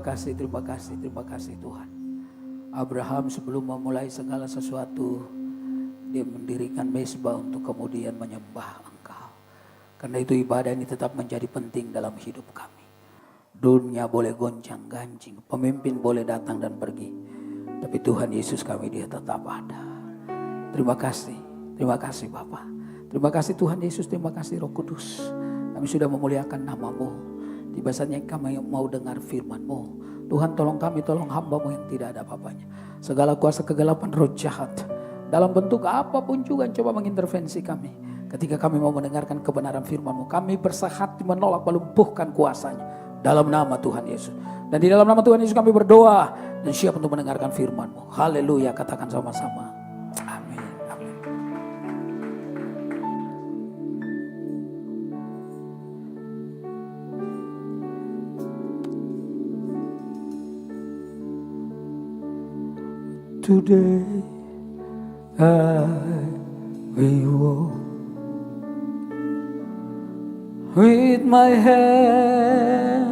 terima kasih Tuhan. Abraham sebelum memulai segala sesuatu, dia mendirikan mezbah untuk kemudian menyembah Engkau. Karena itu ibadah ini tetap menjadi penting dalam hidup kami. Dunia boleh goncang ganjing, pemimpin boleh datang dan pergi, tapi Tuhan Yesus kami dia tetap ada. Terima kasih Bapa. Terima kasih Tuhan Yesus, terima kasih Roh Kudus. Kami sudah memuliakan nama-Mu. Tiba saatnya kami mau dengar firman-Mu. Tuhan tolong kami, tolong hamba-Mu yang tidak ada apa-apanya. Segala kuasa kegelapan roh jahat dalam bentuk apapun juga yang coba mengintervensi kami. Ketika kami mau mendengarkan kebenaran firman-Mu, kami bersahati menolak melumpuhkan kuasanya. Dalam nama Tuhan Yesus. Dan di dalam nama Tuhan Yesus kami berdoa dan siap untuk mendengarkan firman-Mu. Haleluya, katakan sama-sama. Amin. Amin. Today I will walk with my hands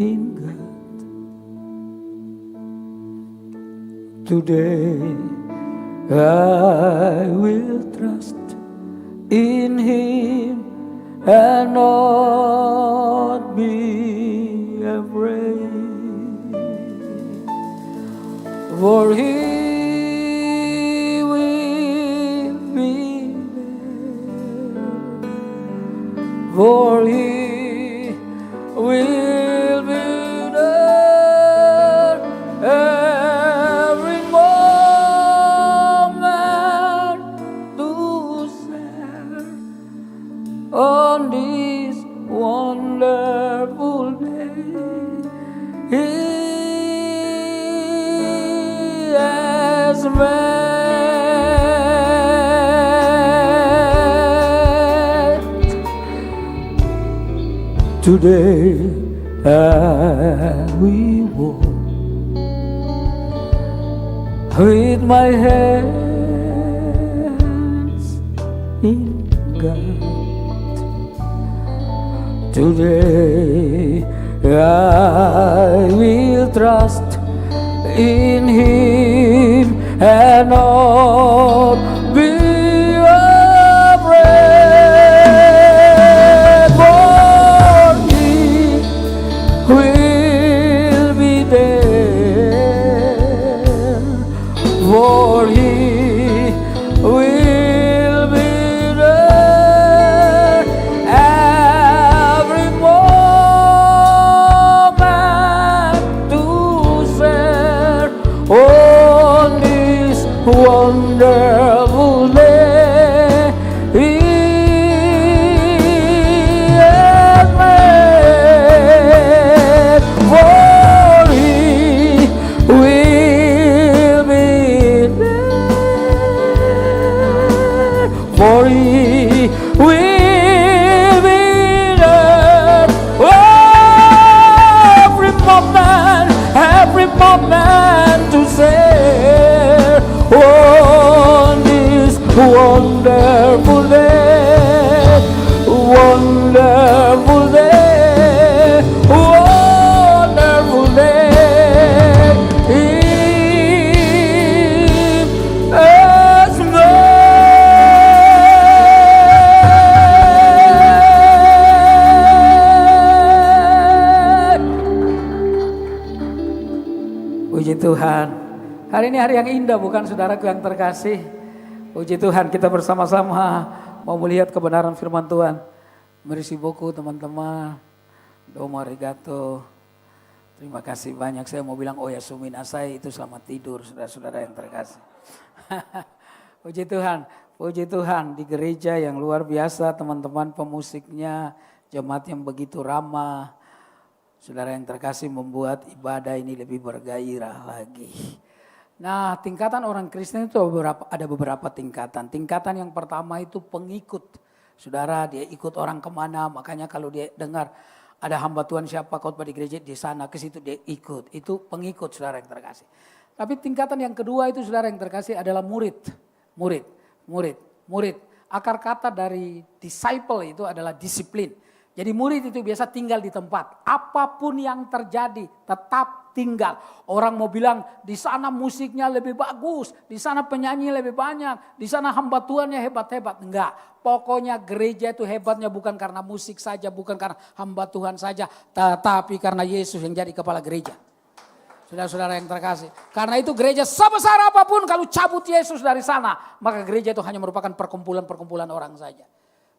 in God. Today I will trust in Him and not be afraid. For He will be there. For He will be there every moment to share on this wonderful day. He has made. Today I will walk with my hands in God. Today I will trust in Him and not be afraid. For He will be there. For He will be there every moment to share on this wonderful day. He has made. For He will be there. For He will be there every moment to share on this wonderful day, wonderful day, wonderful day. He has made. Puji Tuhan. Hari ini hari yang indah bukan saudaraku yang terkasih. Puji Tuhan kita bersama-sama mau melihat kebenaran firman Tuhan. Merisi buku teman-teman. Domo arigato. Terima kasih banyak. Saya mau bilang oyasumi nasai itu selamat tidur saudara-saudara yang terkasih. Puji Tuhan. Puji Tuhan di gereja yang luar biasa teman-teman pemusiknya. Jemaat yang begitu ramah. Saudara yang terkasih membuat ibadah ini lebih bergairah lagi. Nah, tingkatan orang Kristen itu ada beberapa tingkatan. Tingkatan yang pertama itu pengikut. Saudara, dia ikut orang kemana, makanya kalau dia dengar ada hamba Tuhan siapa khotbah di gereja di sana ke situ dia ikut. Itu pengikut saudara yang terkasih. Tapi tingkatan yang kedua itu saudara yang terkasih adalah murid. Akar kata dari disciple itu adalah disiplin. Jadi murid itu biasa tinggal di tempat. Apapun yang terjadi tetap tinggal. Orang mau bilang di sana musiknya lebih bagus. Di sana penyanyi lebih banyak. Di sana hamba Tuhannya hebat-hebat. Enggak. Pokoknya gereja itu hebatnya bukan karena musik saja. Bukan karena hamba Tuhan saja. Tetapi karena Yesus yang jadi kepala gereja. Saudara-saudara yang terkasih. Karena itu gereja sebesar apapun kalau cabut Yesus dari sana. Maka gereja itu hanya merupakan perkumpulan-perkumpulan orang saja.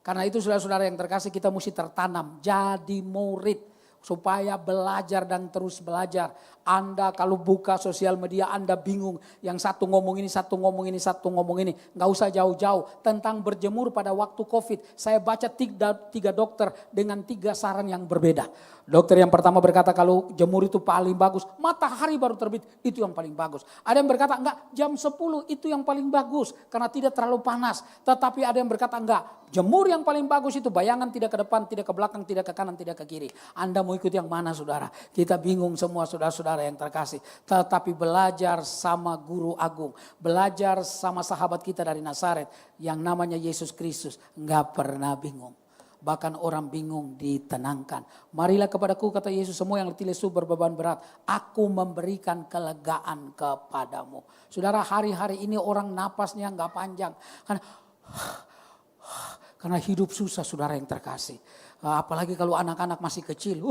Karena itu saudara-saudara yang terkasih kita mesti tertanam jadi murid supaya belajar dan terus belajar. Anda kalau buka sosial media Anda bingung. Yang satu ngomong ini, satu ngomong ini, satu ngomong ini. Nggak usah jauh-jauh tentang berjemur pada waktu COVID. Saya baca tiga dokter dengan 3 saran yang berbeda. Dokter yang pertama berkata kalau jemur itu paling bagus. Matahari baru terbit itu yang paling bagus. Ada yang berkata enggak jam 10 itu yang paling bagus. Karena tidak terlalu panas. Tetapi ada yang berkata enggak. Jemur yang paling bagus itu bayangan tidak ke depan, tidak ke belakang, tidak ke kanan, tidak ke kiri. Anda mau ikut yang mana saudara? Kita bingung semua saudara-saudara yang terkasih. Tetapi belajar sama guru agung. Belajar sama sahabat kita dari Nazaret. Yang namanya Yesus Kristus. Enggak pernah bingung. Bahkan orang bingung ditenangkan. Marilah kepadaku kata Yesus semua yang letih lesu berbeban berat. Aku memberikan kelegaan kepadamu. Saudara hari-hari ini orang napasnya enggak panjang. Karena hidup susah saudara yang terkasih. Apalagi kalau anak-anak masih kecil.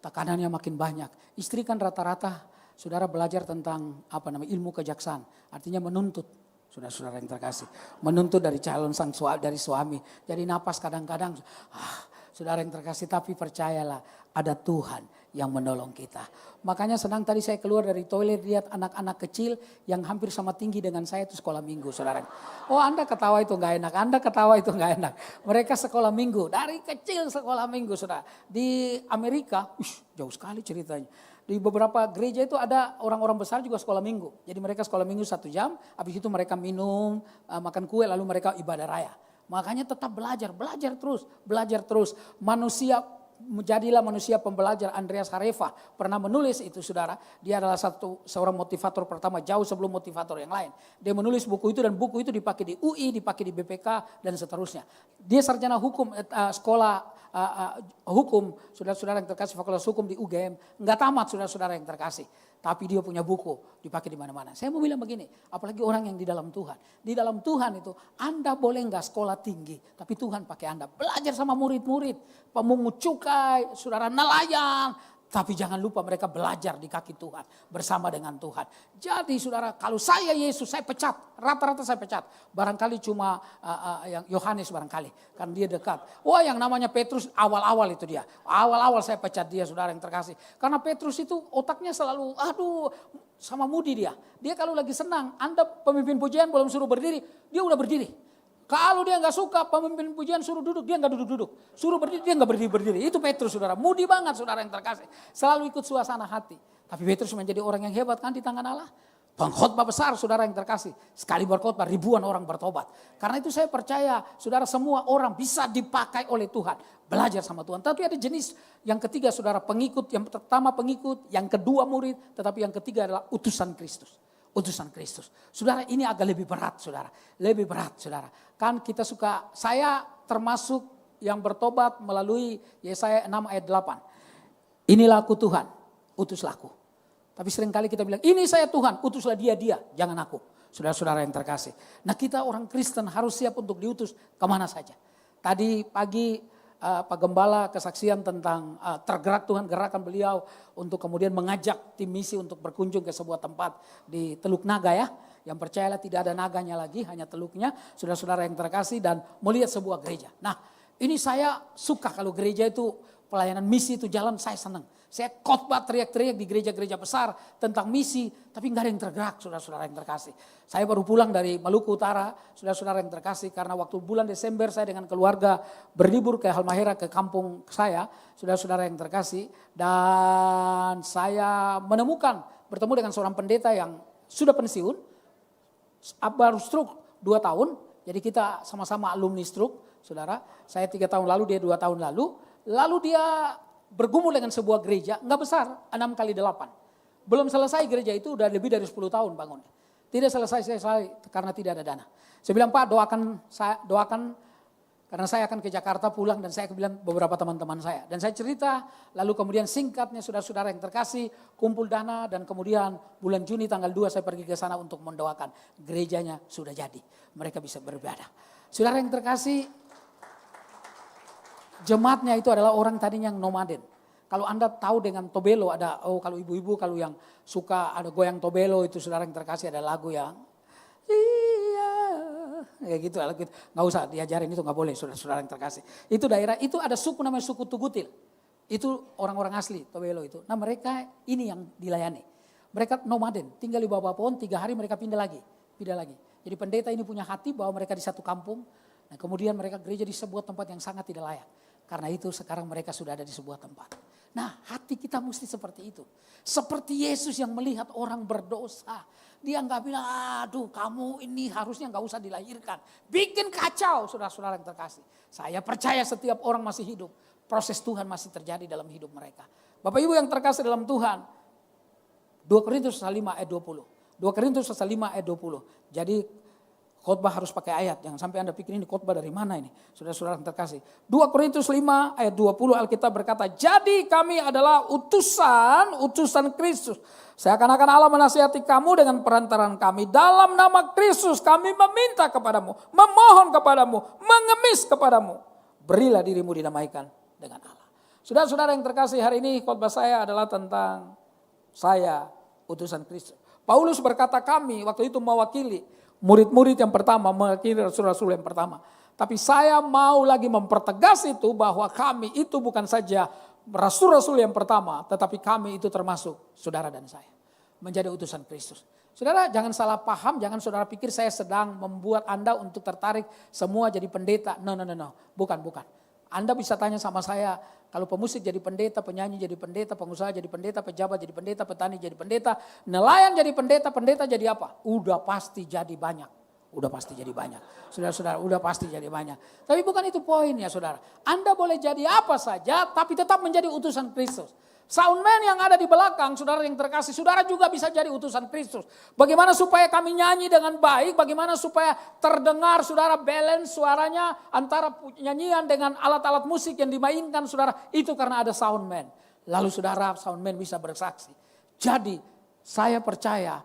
Tekanannya makin banyak. Istri kan rata-rata saudara belajar tentang ilmu kejaksaan. Artinya menuntut. Saudara-saudara yang terkasih. Menuntut dari calon dari suami. Jadi napas kadang-kadang. Saudara yang terkasih tapi percayalah ada Tuhan yang menolong kita. Makanya senang tadi saya keluar dari toilet lihat anak-anak kecil yang hampir sama tinggi dengan saya itu sekolah minggu saudara. Oh Anda ketawa itu gak enak, Anda ketawa itu gak enak. Mereka sekolah minggu, dari kecil sekolah minggu saudara. Di Amerika, jauh sekali ceritanya. Di beberapa gereja itu ada orang-orang besar juga sekolah minggu. Jadi mereka sekolah minggu 1 jam, habis itu mereka minum, makan kue lalu mereka ibadah raya. Makanya tetap belajar terus. Menjadilah manusia pembelajar. Andreas Hareva pernah menulis itu saudara. Dia adalah seorang motivator pertama jauh sebelum motivator yang lain. Dia menulis buku itu dan buku itu dipakai di UI, dipakai di BPK dan seterusnya. Dia sarjana hukum sekolah hukum, saudara-saudara yang terkasih fakultas hukum di UGM. Enggak tamat saudara-saudara yang terkasih. Tapi dia punya buku, dipakai di mana-mana. Saya mau bilang begini, apalagi orang yang di dalam Tuhan. Di dalam Tuhan itu, Anda boleh enggak sekolah tinggi, tapi Tuhan pakai Anda. Belajar sama murid-murid, pemungut cukai, saudara nelayan. Tapi jangan lupa mereka belajar di kaki Tuhan, bersama dengan Tuhan. Jadi saudara, kalau saya Yesus, saya pecat. Rata-rata saya pecat. Barangkali cuma yang Yohanes barangkali, karena dia dekat. Wah yang namanya Petrus awal-awal itu dia. Awal-awal saya pecat dia saudara yang terkasih. Karena Petrus itu otaknya selalu, sama mudi dia. Dia kalau lagi senang, Anda pemimpin pujian belum suruh berdiri, dia udah berdiri. Kalau dia nggak suka pemimpin pujian suruh duduk, dia nggak duduk-duduk. Suruh berdiri, dia nggak berdiri-berdiri. Itu Petrus saudara, mudi banget saudara yang terkasih. Selalu ikut suasana hati. Tapi Petrus menjadi orang yang hebat kan di tangan Allah. Pengkhotbah besar saudara yang terkasih. Sekali berkhotbah ribuan orang bertobat. Karena itu saya percaya saudara semua orang bisa dipakai oleh Tuhan. Belajar sama Tuhan. Tapi ada jenis yang ketiga saudara pengikut. Yang pertama pengikut, yang kedua murid. Tetapi yang ketiga adalah utusan Kristus. Utusan Kristus. Saudara ini agak lebih berat saudara. Lebih berat saudara. Kan kita saya termasuk yang bertobat melalui Yesaya 6 ayat 8. Inilah aku Tuhan, utuslah aku. Tapi seringkali kita bilang ini saya Tuhan, utuslah dia, jangan aku. Saudara-saudara yang terkasih. Nah kita orang Kristen harus siap untuk diutus kemana saja. Tadi pagi Pak Gembala kesaksian tentang tergerak Tuhan gerakan beliau untuk kemudian mengajak tim misi untuk berkunjung ke sebuah tempat di Teluk Naga ya. Yang percayalah tidak ada naganya lagi, hanya teluknya. Saudara-saudara yang terkasih dan melihat sebuah gereja. Nah ini saya suka kalau gereja itu pelayanan misi itu jalan saya senang. Saya khotbah teriak-teriak di gereja-gereja besar tentang misi. Tapi nggak ada yang tergerak saudara-saudara yang terkasih. Saya baru pulang dari Maluku Utara saudara-saudara yang terkasih. Karena waktu bulan Desember saya dengan keluarga berlibur ke Halmahera ke kampung saya. Saudara-saudara yang terkasih. Dan saya menemukan bertemu dengan seorang pendeta yang sudah pensiun. Baru stroke 2 tahun. Jadi kita sama-sama alumni stroke saudara. Saya 3 tahun lalu, dia 2 tahun lalu. Lalu dia bergumul dengan sebuah gereja, enggak besar, 6x8. Belum selesai gereja itu udah lebih dari 10 tahun bangunnya. Tidak selesai karena tidak ada dana. Saya bilang Pak doakan Karena saya akan ke Jakarta pulang dan saya bilang beberapa teman-teman saya. Dan saya cerita, lalu kemudian singkatnya saudara-saudara yang terkasih, kumpul dana dan kemudian bulan Juni tanggal 2 saya pergi ke sana untuk mendoakan. Gerejanya sudah jadi, mereka bisa beribadah. Saudara yang terkasih, jemaatnya itu adalah orang tadinya yang nomaden. Kalau Anda tahu dengan tobelo ada, kalau ibu-ibu kalau yang suka ada goyang tobelo itu saudara yang terkasih ada lagu yang ya gitu, nggak usah diajarin itu nggak boleh saudara yang terkasih. Itu daerah itu ada suku namanya suku Tugutil, itu orang-orang asli Tobelo itu. Nah mereka ini yang dilayani, mereka nomaden, tinggal di bawah pohon 3 hari mereka pindah lagi. Jadi pendeta ini punya hati bahwa mereka di satu kampung, nah kemudian mereka gereja di sebuah tempat yang sangat tidak layak. Karena itu sekarang mereka sudah ada di sebuah tempat. Nah hati kita mesti seperti itu. Seperti Yesus yang melihat orang berdosa. Dia nggak bilang, aduh kamu ini harusnya nggak usah dilahirkan. Bikin kacau saudara-saudara yang terkasih. Saya percaya setiap orang masih hidup. Proses Tuhan masih terjadi dalam hidup mereka. Bapak Ibu yang terkasih dalam Tuhan. 2 Korintus 5 ayat 20. 2 Korintus 5 ayat 20. Jadi khotbah harus pakai ayat. Jangan sampai Anda pikir ini khotbah dari mana ini. Saudara-saudara yang terkasih. 2 Korintus 5 ayat 20 Alkitab berkata. Jadi kami adalah utusan Kristus. Seakan-akan Allah menasihati kamu dengan perantaran kami. Dalam nama Kristus kami meminta kepadamu. Memohon kepadamu. Mengemis kepadamu. Berilah dirimu didamaikan dengan Allah. Saudara-saudara yang terkasih, hari ini khotbah saya adalah tentang saya utusan Kristus. Paulus berkata kami waktu itu mewakili murid-murid yang pertama, mewakili rasul-rasul yang pertama. Tapi saya mau lagi mempertegas itu bahwa kami itu bukan saja rasul-rasul yang pertama, tetapi kami itu termasuk saudara dan saya. Menjadi utusan Kristus. Saudara jangan salah paham, jangan saudara pikir saya sedang membuat Anda untuk tertarik semua jadi pendeta. No. Bukan. Anda bisa tanya sama saya, kalau pemusik jadi pendeta, penyanyi jadi pendeta, pengusaha jadi pendeta, pejabat jadi pendeta, petani jadi pendeta, nelayan jadi pendeta, pendeta jadi apa? Udah pasti jadi banyak. Saudara-saudara, udah pasti jadi banyak. Tapi bukan itu poinnya saudara. Anda boleh jadi apa saja, tapi tetap menjadi utusan Kristus. Soundman yang ada di belakang, saudara yang terkasih, saudara juga bisa jadi utusan Kristus. Bagaimana supaya kami nyanyi dengan baik, bagaimana supaya terdengar saudara balance suaranya antara nyanyian dengan alat-alat musik yang dimainkan saudara, itu karena ada soundman. Lalu saudara soundman bisa bersaksi. Jadi saya percaya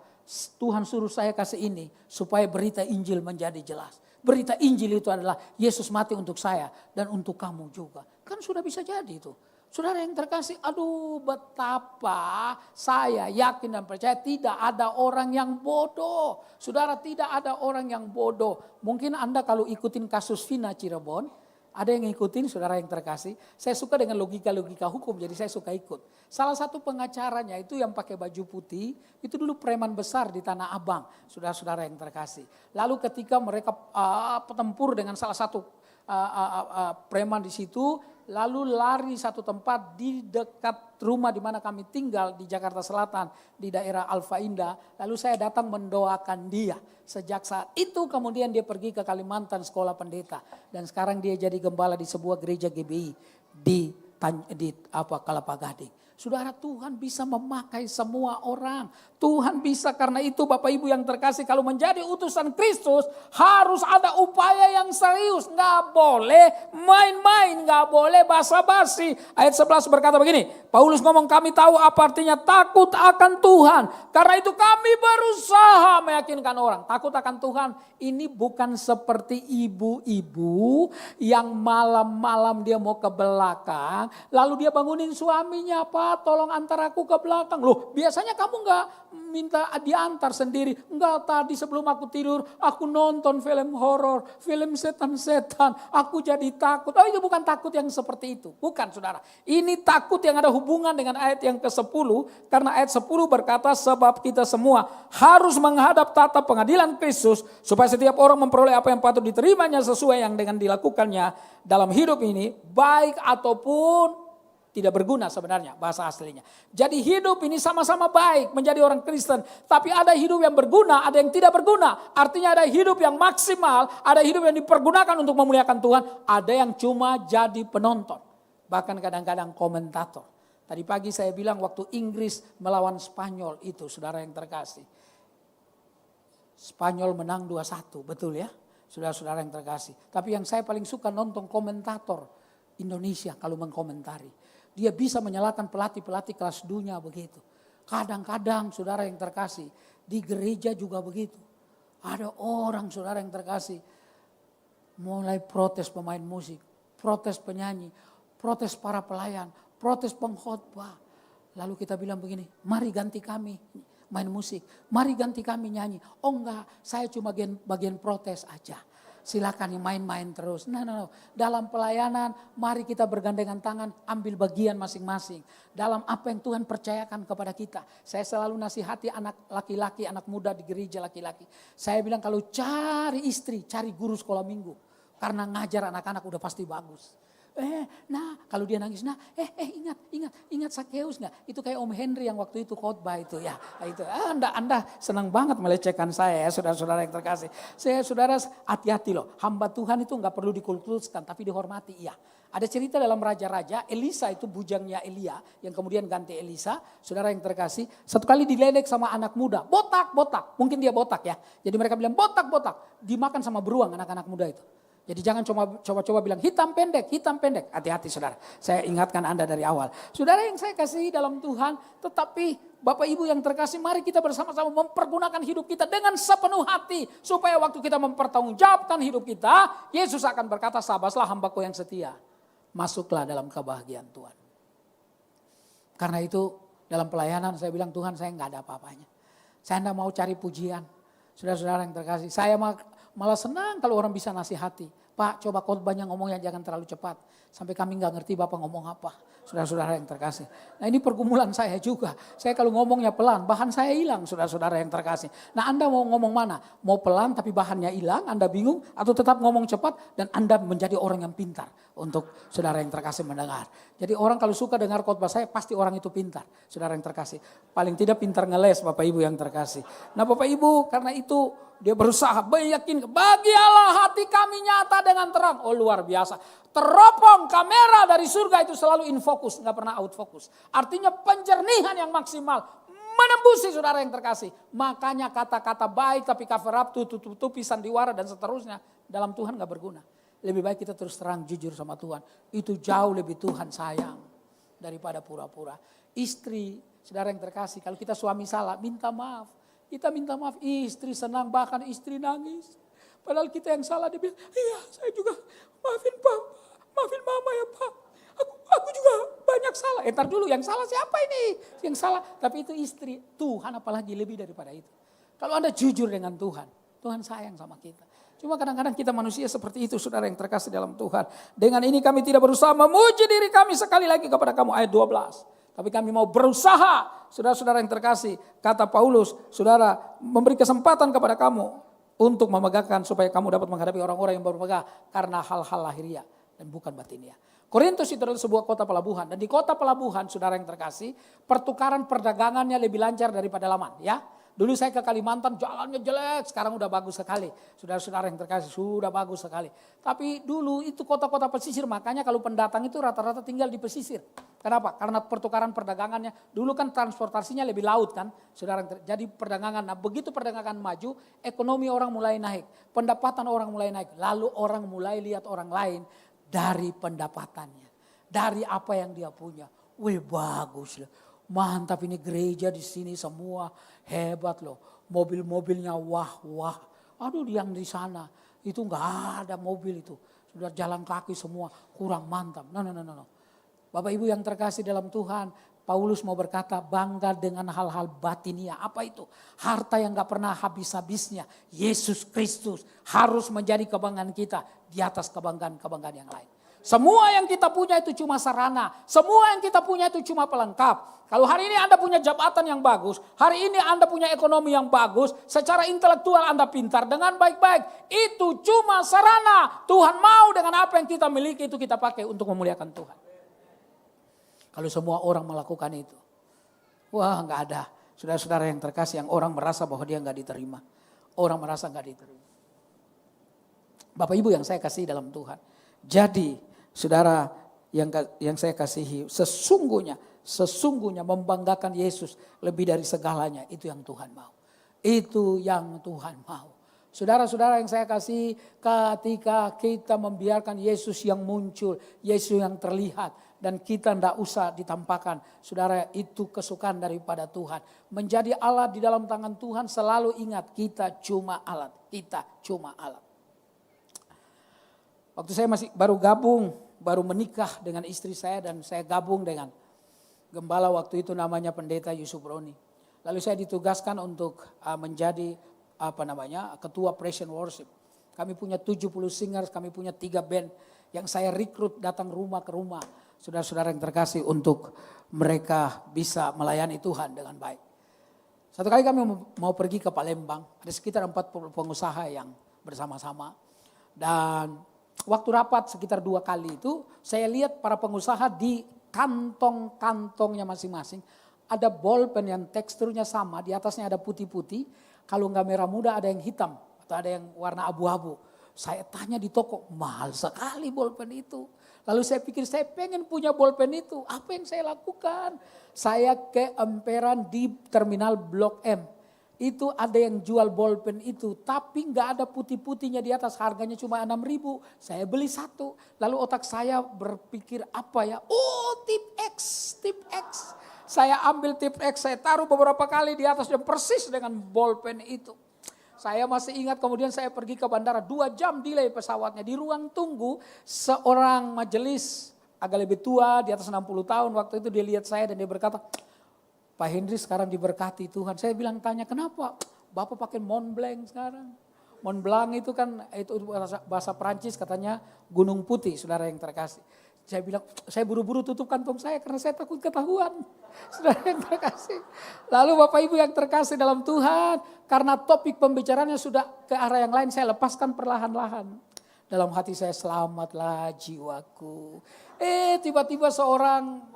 Tuhan suruh saya kasih ini supaya berita Injil menjadi jelas. Berita Injil itu adalah Yesus mati untuk saya dan untuk kamu juga. Kan sudah bisa jadi itu. Saudara yang terkasih, aduh betapa saya yakin dan percaya tidak ada orang yang bodoh. Saudara tidak ada orang yang bodoh. Mungkin Anda kalau ikutin kasus Vina Cirebon, ada yang ngikutin saudara yang terkasih. Saya suka dengan logika-logika hukum jadi saya suka ikut. Salah satu pengacaranya itu yang pakai baju putih, itu dulu preman besar di Tanah Abang. Saudara-saudara yang terkasih. Lalu ketika mereka petempur dengan salah satu preman di situ, lalu lari satu tempat di dekat rumah di mana kami tinggal di Jakarta Selatan di daerah Alfa Indah. Lalu saya datang mendoakan dia. Sejak saat itu kemudian dia pergi ke Kalimantan sekolah pendeta dan sekarang dia jadi gembala di sebuah gereja GBI di Kelapa Gading. Saudara, Tuhan bisa memakai semua orang. Tuhan bisa, karena itu Bapak Ibu yang terkasih, kalau menjadi utusan Kristus harus ada upaya yang serius. Nggak boleh main-main, nggak boleh basa-basi. Ayat 11 berkata begini, Paulus ngomong, kami tahu apa artinya takut akan Tuhan. Karena itu kami berusaha meyakinkan orang. Takut akan Tuhan ini bukan seperti ibu-ibu yang malam-malam dia mau ke belakang. Lalu dia bangunin suaminya, Pak tolong antar aku ke belakang. Loh biasanya kamu nggak minta diantar sendiri. Enggak, tadi sebelum aku tidur aku nonton film horor, film setan-setan. Aku jadi takut. Oh itu bukan takut yang seperti itu. Bukan saudara. Ini takut yang ada hubungan dengan ayat yang ke-10. Karena ayat 10 berkata sebab kita semua harus menghadap tata pengadilan Kristus. Supaya setiap orang memperoleh apa yang patut diterimanya sesuai yang dengan dilakukannya dalam hidup ini. Baik ataupun tidak berguna sebenarnya bahasa aslinya. Jadi hidup ini sama-sama baik menjadi orang Kristen. Tapi ada hidup yang berguna, ada yang tidak berguna. Artinya ada hidup yang maksimal, ada hidup yang dipergunakan untuk memuliakan Tuhan. Ada yang cuma jadi penonton. Bahkan kadang-kadang komentator. Tadi pagi saya bilang waktu Inggris melawan Spanyol itu saudara yang terkasih. Spanyol menang 2-1, betul ya. saudara-saudara yang terkasih. Tapi yang saya paling suka nonton komentator Indonesia kalau mengkomentari. Dia bisa menyalahkan pelatih-pelatih kelas dunia begitu. Kadang-kadang saudara yang terkasih, di gereja juga begitu. Ada orang saudara yang terkasih, mulai protes pemain musik, protes penyanyi, protes para pelayan, protes pengkhotbah. Lalu kita bilang begini, mari ganti kami main musik, mari ganti kami nyanyi. Oh enggak, saya cuma bagian protes aja. Silakan yang main-main terus. No. Dalam pelayanan mari kita bergandengan tangan ambil bagian masing-masing. Dalam apa yang Tuhan percayakan kepada kita. Saya selalu nasihati anak laki-laki, anak muda di gereja laki-laki. Saya bilang kalau cari istri, cari guru sekolah minggu. Karena ngajar anak-anak udah pasti bagus. Kalau dia nangis, ingat Sakeus nggak? Itu kayak Om Henry yang waktu itu khotbah itu ya. Itu Anda senang banget melecehkan saya ya, saudara-saudara yang terkasih. Saudara hati-hati loh, hamba Tuhan itu nggak perlu dikultuskan tapi dihormati iya. Ada cerita dalam Raja-Raja, Elisa itu bujangnya Elia yang kemudian ganti Elisa, saudara yang terkasih. Satu kali diledek sama anak muda, botak, mungkin dia botak ya. Jadi mereka bilang botak, dimakan sama beruang anak-anak muda itu. Jadi jangan coba-coba bilang hitam pendek. Hati-hati saudara. Saya ingatkan Anda dari awal. Saudara yang saya kasihi dalam Tuhan. Tetapi Bapak Ibu yang terkasih, mari kita bersama-sama mempergunakan hidup kita dengan sepenuh hati. Supaya waktu kita mempertanggungjawabkan hidup kita, Yesus akan berkata, sabaslah hambaku yang setia. Masuklah dalam kebahagiaan Tuhan. Karena itu dalam pelayanan saya bilang, Tuhan saya nggak ada apa-apanya. Saya nggak mau cari pujian. Saudara-saudara yang terkasih, saya malah senang kalau orang bisa nasihati. Pak, coba khotbahnya ngomongnya jangan terlalu cepat. Sampai kami gak ngerti Bapak ngomong apa. Saudara-saudara yang terkasih. Nah ini pergumulan saya juga. Saya kalau ngomongnya pelan, bahan saya hilang saudara-saudara yang terkasih. Nah Anda mau ngomong mana? Mau pelan tapi bahannya hilang, Anda bingung. Atau tetap ngomong cepat dan Anda menjadi orang yang pintar. Untuk saudara yang terkasih mendengar. Jadi orang kalau suka dengar khotbah saya pasti orang itu pintar. Saudara yang terkasih. Paling tidak pintar ngeles Bapak Ibu yang terkasih. Nah Bapak Ibu karena itu dia berusaha meyakinkan, bagi Allah hati kami nyata dengan terang. Oh luar biasa. Teropong kamera dari surga itu selalu in focus, gak pernah out focus. Artinya penjernihan yang maksimal. Menembusi saudara yang terkasih. Makanya kata-kata baik tapi cover up, tutup-tutupi, sandiwara dan seterusnya. Dalam Tuhan gak berguna. Lebih baik kita terus terang jujur sama Tuhan. Itu jauh lebih Tuhan sayang daripada pura-pura. Istri, saudara yang terkasih, kalau kita suami salah, minta maaf. Kita minta maaf, istri senang, bahkan istri nangis. Padahal kita yang salah, dia bilang, iya saya juga maafin Pak, maafin Mama ya Pak. Aku juga banyak salah. Ntar dulu yang salah siapa ini? Yang salah, tapi itu istri. Tuhan apalagi lebih daripada itu. Kalau Anda jujur dengan Tuhan, Tuhan sayang sama kita. Cuma kadang-kadang kita manusia seperti itu saudara yang terkasih dalam Tuhan. Dengan ini kami tidak berusaha memuji diri kami sekali lagi kepada kamu ayat 12. Tapi kami mau berusaha, saudara-saudara yang terkasih. Kata Paulus, saudara memberi kesempatan kepada kamu untuk memegahkan supaya kamu dapat menghadapi orang-orang yang baru megah karena hal-hal lahiriah dan bukan batinia. Korintus itu adalah sebuah kota pelabuhan dan di kota pelabuhan, saudara yang terkasih, pertukaran perdagangannya lebih lancar daripada Laman, ya. Dulu saya ke Kalimantan jalannya jelek, sekarang udah bagus sekali. Saudara-saudara yang terkasih sudah bagus sekali. Tapi dulu itu kota-kota pesisir, makanya kalau pendatang itu rata-rata tinggal di pesisir. Kenapa? Karena pertukaran perdagangannya, dulu kan transportasinya lebih laut kan. Saudara, jadi perdagangan, nah begitu perdagangan maju, ekonomi orang mulai naik. Pendapatan orang mulai naik. Lalu orang mulai lihat orang lain dari pendapatannya. Dari apa yang dia punya. Wih bagus lah. Mantap ini gereja di sini semua hebat loh. Mobil-mobilnya wah. Aduh yang di sana itu nggak ada mobil itu. Sudah jalan kaki semua kurang mantap. No. Bapak Ibu yang terkasih dalam Tuhan. Paulus mau berkata bangga dengan hal-hal batinia. Apa itu? Harta yang gak pernah habis-habisnya. Yesus Kristus harus menjadi kebanggaan kita di atas kebanggaan-kebanggaan yang lain. Semua yang kita punya itu cuma sarana. Semua yang kita punya itu cuma pelengkap. Kalau hari ini Anda punya jabatan yang bagus. Hari ini Anda punya ekonomi yang bagus. Secara intelektual Anda pintar dengan baik-baik. Itu cuma sarana. Tuhan mau dengan apa yang kita miliki itu kita pakai untuk memuliakan Tuhan. Kalau semua orang melakukan itu. Wah gak ada. Saudara-saudara yang terkasih yang orang merasa bahwa dia gak diterima. Orang merasa gak diterima. Bapak Ibu yang saya kasih dalam Tuhan. Jadi saudara yang saya kasihi, sesungguhnya membanggakan Yesus lebih dari segalanya. Itu yang Tuhan mau. Itu yang Tuhan mau. Saudara-saudara yang saya kasih, ketika kita membiarkan Yesus yang muncul, Yesus yang terlihat, dan kita tidak usah ditampakkan, saudara, itu kesukaan daripada Tuhan. Menjadi alat di dalam tangan Tuhan, selalu ingat kita cuma alat, kita cuma alat. Waktu saya masih baru menikah dengan istri saya dan saya gabung dengan gembala waktu itu namanya Pendeta Yusuf Roni. Lalu saya ditugaskan untuk menjadi ketua praise and worship. Kami punya 70 singers, kami punya 3 band yang saya rekrut datang rumah ke rumah. Saudara-saudara yang terkasih untuk mereka bisa melayani Tuhan dengan baik. Satu kali kami mau pergi ke Palembang, ada sekitar 40 pengusaha yang bersama-sama. Dan waktu rapat sekitar 2 kali itu, saya lihat para pengusaha di kantong-kantongnya masing-masing. Ada bolpen yang teksturnya sama, di atasnya ada putih-putih. Kalau nggak merah muda ada yang hitam atau ada yang warna abu-abu. Saya tanya di toko, mahal sekali bolpen itu. Lalu saya pikir saya pengen punya bolpen itu. Apa yang saya lakukan? Saya ke emperan di terminal Blok M. Itu ada yang jual bolpen itu. Tapi nggak ada putih-putihnya di atas. Harganya cuma 6.000. Saya beli 1. Lalu otak saya berpikir apa ya? Oh, tip X. Saya ambil tip X, saya taruh beberapa kali di atas dan persis dengan bolpen itu. Saya masih ingat kemudian saya pergi ke bandara 2 jam delay pesawatnya. Di ruang tunggu seorang majelis agak lebih tua di atas 60 tahun. Waktu itu dia lihat saya dan dia berkata, Pak Henry sekarang diberkati Tuhan. Saya bilang tanya kenapa? Bapak pakai Mont Blanc sekarang. Mont Blanc itu kan itu bahasa Perancis katanya gunung putih saudara yang terkasih. Saya bilang, saya buru-buru tutup kantong saya karena saya takut ketahuan. Saudara yang terkasih. Lalu Bapak Ibu yang terkasih dalam Tuhan, karena topik pembicaraannya sudah ke arah yang lain, saya lepaskan perlahan-lahan. Dalam hati saya, selamatlah jiwaku. Tiba-tiba seorang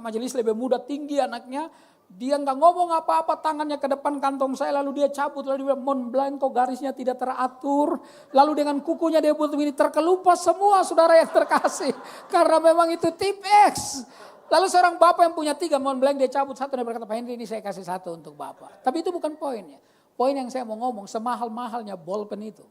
majelis lebih muda, tinggi anaknya, dia nggak ngomong apa-apa, tangannya ke depan kantong saya, lalu dia cabut, lalu dia bilang, Mont Blanc kok garisnya tidak teratur. Lalu dengan kukunya dia buat begini, terkelupas semua saudara yang terkasih. Karena memang itu tip X. Lalu seorang bapak yang punya 3 Mont Blanc, dia cabut 1 dan berkata, Pak Henry ini saya kasih 1 untuk bapak. Tapi itu bukan poinnya. Poin yang saya mau ngomong, semahal-mahalnya bolpen itu.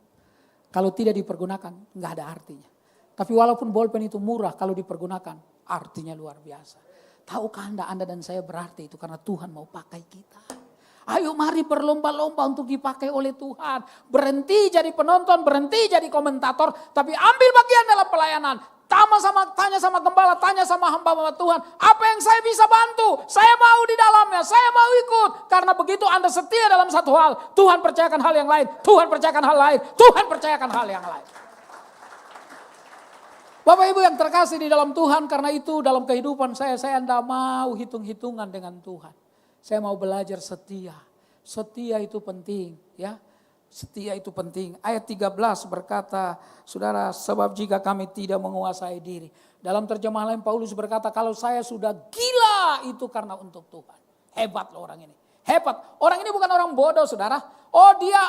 Kalau tidak dipergunakan, nggak ada artinya. Tapi walaupun bolpen itu murah, kalau dipergunakan, artinya luar biasa. Tahukah Anda dan saya berarti itu karena Tuhan mau pakai kita. Ayo mari berlomba-lomba untuk dipakai oleh Tuhan. Berhenti jadi penonton, berhenti jadi komentator. Tapi ambil bagian dalam pelayanan. Tanya sama gembala, tanya sama hamba Tuhan. Apa yang saya bisa bantu? Saya mau di dalamnya, saya mau ikut. Karena begitu Anda setia dalam satu hal, Tuhan percayakan hal yang lain. Tuhan percayakan hal lain, Tuhan percayakan hal yang lain. Bapak Ibu yang terkasih di dalam Tuhan, karena itu dalam kehidupan saya tidak mau hitung-hitungan dengan Tuhan. Saya mau belajar setia. Setia itu penting, ya. Setia itu penting. Ayat 13 berkata, saudara, sebab jika kami tidak menguasai diri. Dalam terjemahan lain Paulus berkata, kalau saya sudah gila itu karena untuk Tuhan. Hebat loh orang ini. Hebat. Orang ini bukan orang bodoh saudara. Oh dia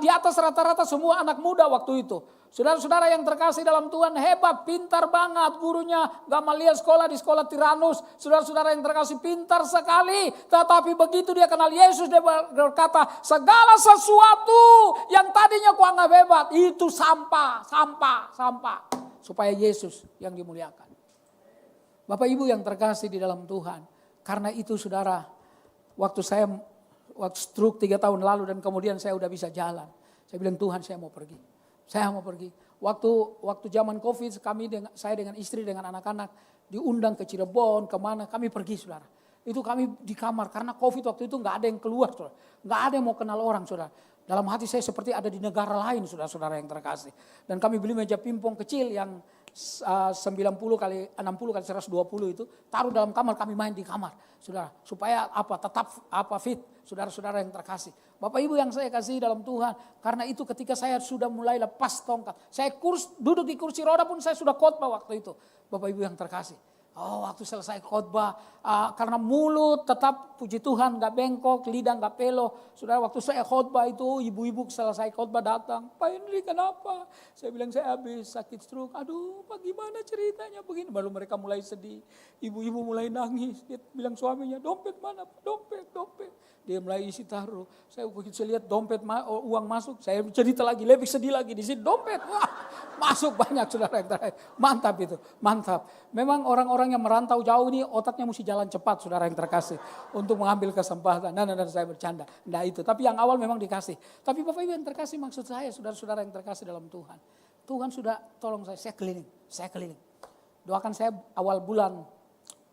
di atas rata-rata semua anak muda waktu itu. Saudara-saudara yang terkasih dalam Tuhan hebat, pintar banget. Gurunya Gamaliel sekolah di sekolah Tiranus. Saudara-saudara yang terkasih pintar sekali. Tetapi begitu dia kenal Yesus dia berkata segala sesuatu yang tadinya kuanggap hebat itu sampah. Supaya Yesus yang dimuliakan. Bapak Ibu yang terkasih di dalam Tuhan. Karena itu saudara, waktu stroke 3 tahun lalu dan kemudian saya udah bisa jalan. Saya bilang Tuhan saya mau pergi. Saya mau pergi. Waktu zaman COVID saya dengan istri dengan anak-anak diundang ke Cirebon kemana kami pergi saudara. Itu kami di kamar karena COVID waktu itu nggak ada yang keluar saudara. Nggak ada yang mau kenal orang saudara. Dalam hati saya seperti ada di negara lain saudara-saudara yang terkasih. Dan kami beli meja pingpong kecil yang 90 kali 60 kali 120 itu taruh dalam kamar, kami main di kamar saudara supaya tetap fit saudara-saudara yang terkasih. Bapak Ibu yang saya kasih dalam Tuhan, karena itu ketika saya sudah mulai lepas tongkat, saya duduk di kursi roda pun saya sudah khotbah waktu itu. Bapak Ibu yang terkasih, waktu selesai khotbah, karena mulut tetap puji Tuhan gak bengkok, lidah gak pelo. Saudara waktu saya khotbah itu ibu-ibu selesai khotbah datang, Pak Henry kenapa? Saya bilang saya habis sakit stroke, aduh Pak gimana ceritanya begini. Baru mereka mulai sedih, ibu-ibu mulai nangis, dia bilang suaminya dompet mana Pak, dompet. Dia mulai isi taruh. Saya begitu saya lihat dompet uang masuk, saya cerita lagi, lebih sedih lagi di sini dompet. Wah, masuk banyak saudara yang terakhir. Mantap itu, mantap. Memang orang-orang yang merantau jauh ini otaknya mesti jalan cepat saudara yang terkasih. Untuk mengambil kesempatan. Nah, saya bercanda. Nah itu, tapi yang awal memang dikasih. Tapi Bapak Ibu yang terkasih maksud saya saudara-saudara yang terkasih dalam Tuhan. Tuhan sudah tolong saya keliling. Doakan saya awal bulan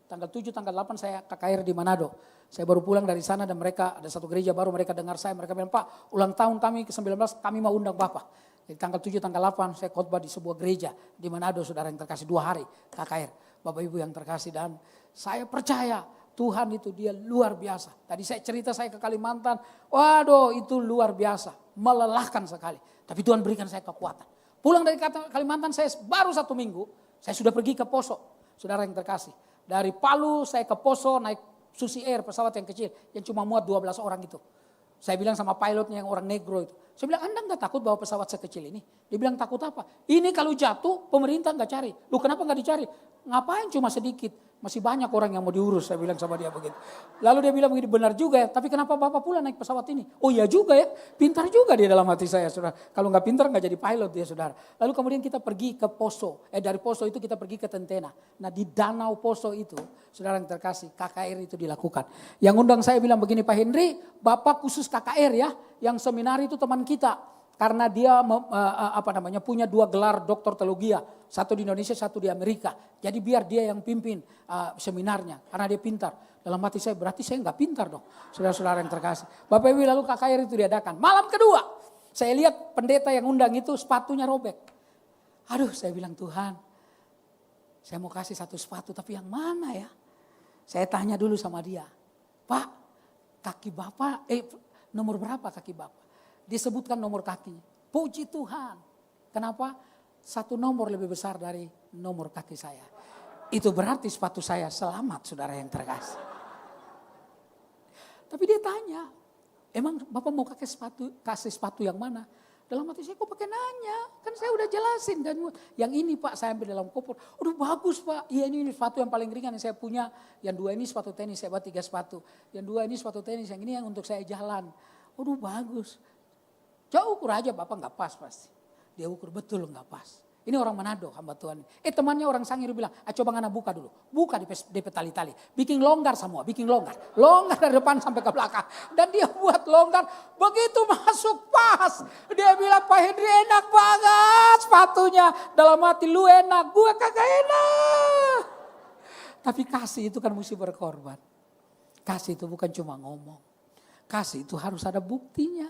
tanggal 7, tanggal 8 saya KKR di Manado. Saya baru pulang dari sana dan mereka ada satu gereja baru, mereka dengar saya, mereka bilang, Pak ulang tahun kami ke-19 kami mau undang Bapak. Jadi tanggal 7, tanggal 8 saya khotbah di sebuah gereja di Manado saudara yang terkasih 2 hari KKR. Bapak Ibu yang terkasih dan saya percaya Tuhan itu dia luar biasa. Tadi saya cerita saya ke Kalimantan, waduh itu luar biasa, melelahkan sekali. Tapi Tuhan berikan saya kekuatan. Pulang dari Kalimantan saya baru 1 minggu, saya sudah pergi ke Poso, saudara yang terkasih. Dari Palu saya ke Poso naik Susi Air, pesawat yang kecil yang cuma muat 12 orang itu. Saya bilang sama pilotnya yang orang negro itu. Saya bilang, Anda enggak takut bawa pesawat sekecil ini? Dia bilang, takut apa? Ini kalau jatuh pemerintah enggak cari. Lu kenapa enggak dicari? Ngapain cuma sedikit? Masih banyak orang yang mau diurus, saya bilang sama dia begitu. Lalu dia bilang begini, benar juga ya, tapi kenapa Bapak pula naik pesawat ini? Oh iya juga ya, pintar juga dia dalam hati saya saudara. Kalau enggak pintar enggak jadi pilot dia saudara. Lalu kemudian kita pergi ke Poso, dari Poso itu kita pergi ke Tentena. Nah di danau Poso itu, saudara yang terkasih, KKR itu dilakukan. Yang undang saya bilang begini, Pak Henry, Bapak khusus KKR ya, yang seminar itu teman kita. Karena dia punya 2 gelar doktor teologia, satu di Indonesia, satu di Amerika. Jadi biar dia yang pimpin seminarnya, karena dia pintar. Dalam hati saya berarti saya nggak pintar dong, saudara-saudara yang terkasih. Bapak Ibu lalu KKR itu diadakan. Malam kedua, saya lihat pendeta yang undang itu sepatunya robek. Aduh, saya bilang Tuhan, saya mau kasih 1 sepatu, tapi yang mana ya? Saya tanya dulu sama dia, Pak, kaki Bapak, nomor berapa kaki Bapak? Disebutkan nomor kaki. Puji Tuhan. Kenapa? 1 nomor lebih besar dari nomor kaki saya. Itu berarti sepatu saya selamat saudara yang terkasih. Tapi dia tanya, emang Bapak mau kasih sepatu yang mana? Dalam hati saya kok pakai nanya? Kan saya udah jelasin. Dan yang ini Pak saya ambil dalam koper. Udah bagus Pak. Iya ini sepatu yang paling ringan yang saya punya. Yang 2 ini sepatu tenis, saya buat 3 sepatu. Yang 2 ini sepatu tenis, yang ini yang untuk saya jalan. Udah bagus. Coba ukur aja Bapak nggak pas pasti. Dia ukur betul nggak pas. Ini orang Manado hamba Tuhan. Temannya orang Sangir bilang, coba ngana buka dulu. Buka di tali-tali. Bikin longgar semua, bikin longgar. Longgar dari depan sampai ke belakang. Dan dia buat longgar, begitu masuk pas. Dia bilang, Pak Henry enak banget sepatunya. Dalam hati lu enak, gue kagak enak. Tapi kasih itu kan mesti berkorban. Kasih itu bukan cuma ngomong. Kasih itu harus ada buktinya.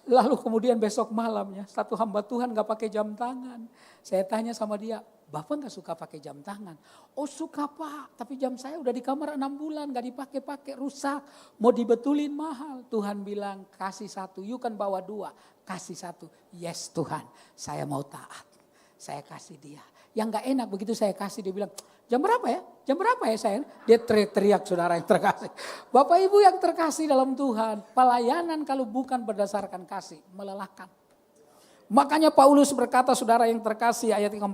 Lalu kemudian besok malamnya satu hamba Tuhan gak pakai jam tangan. Saya tanya sama dia, Bapak gak suka pakai jam tangan? Oh suka Pak, tapi jam saya udah di kamar 6 bulan gak dipakai-pakai, rusak. Mau dibetulin mahal. Tuhan bilang kasih 1, you kan bawa 2, kasih 1. Yes Tuhan, saya mau taat. Saya kasih dia. Yang gak enak begitu saya kasih, dia bilang, jam berapa ya? Jam berapa ya sayang? Dia teriak-teriak saudara yang terkasih. Bapak Ibu yang terkasih dalam Tuhan, pelayanan kalau bukan berdasarkan kasih, melelahkan. Makanya Paulus berkata saudara yang terkasih ayat 14.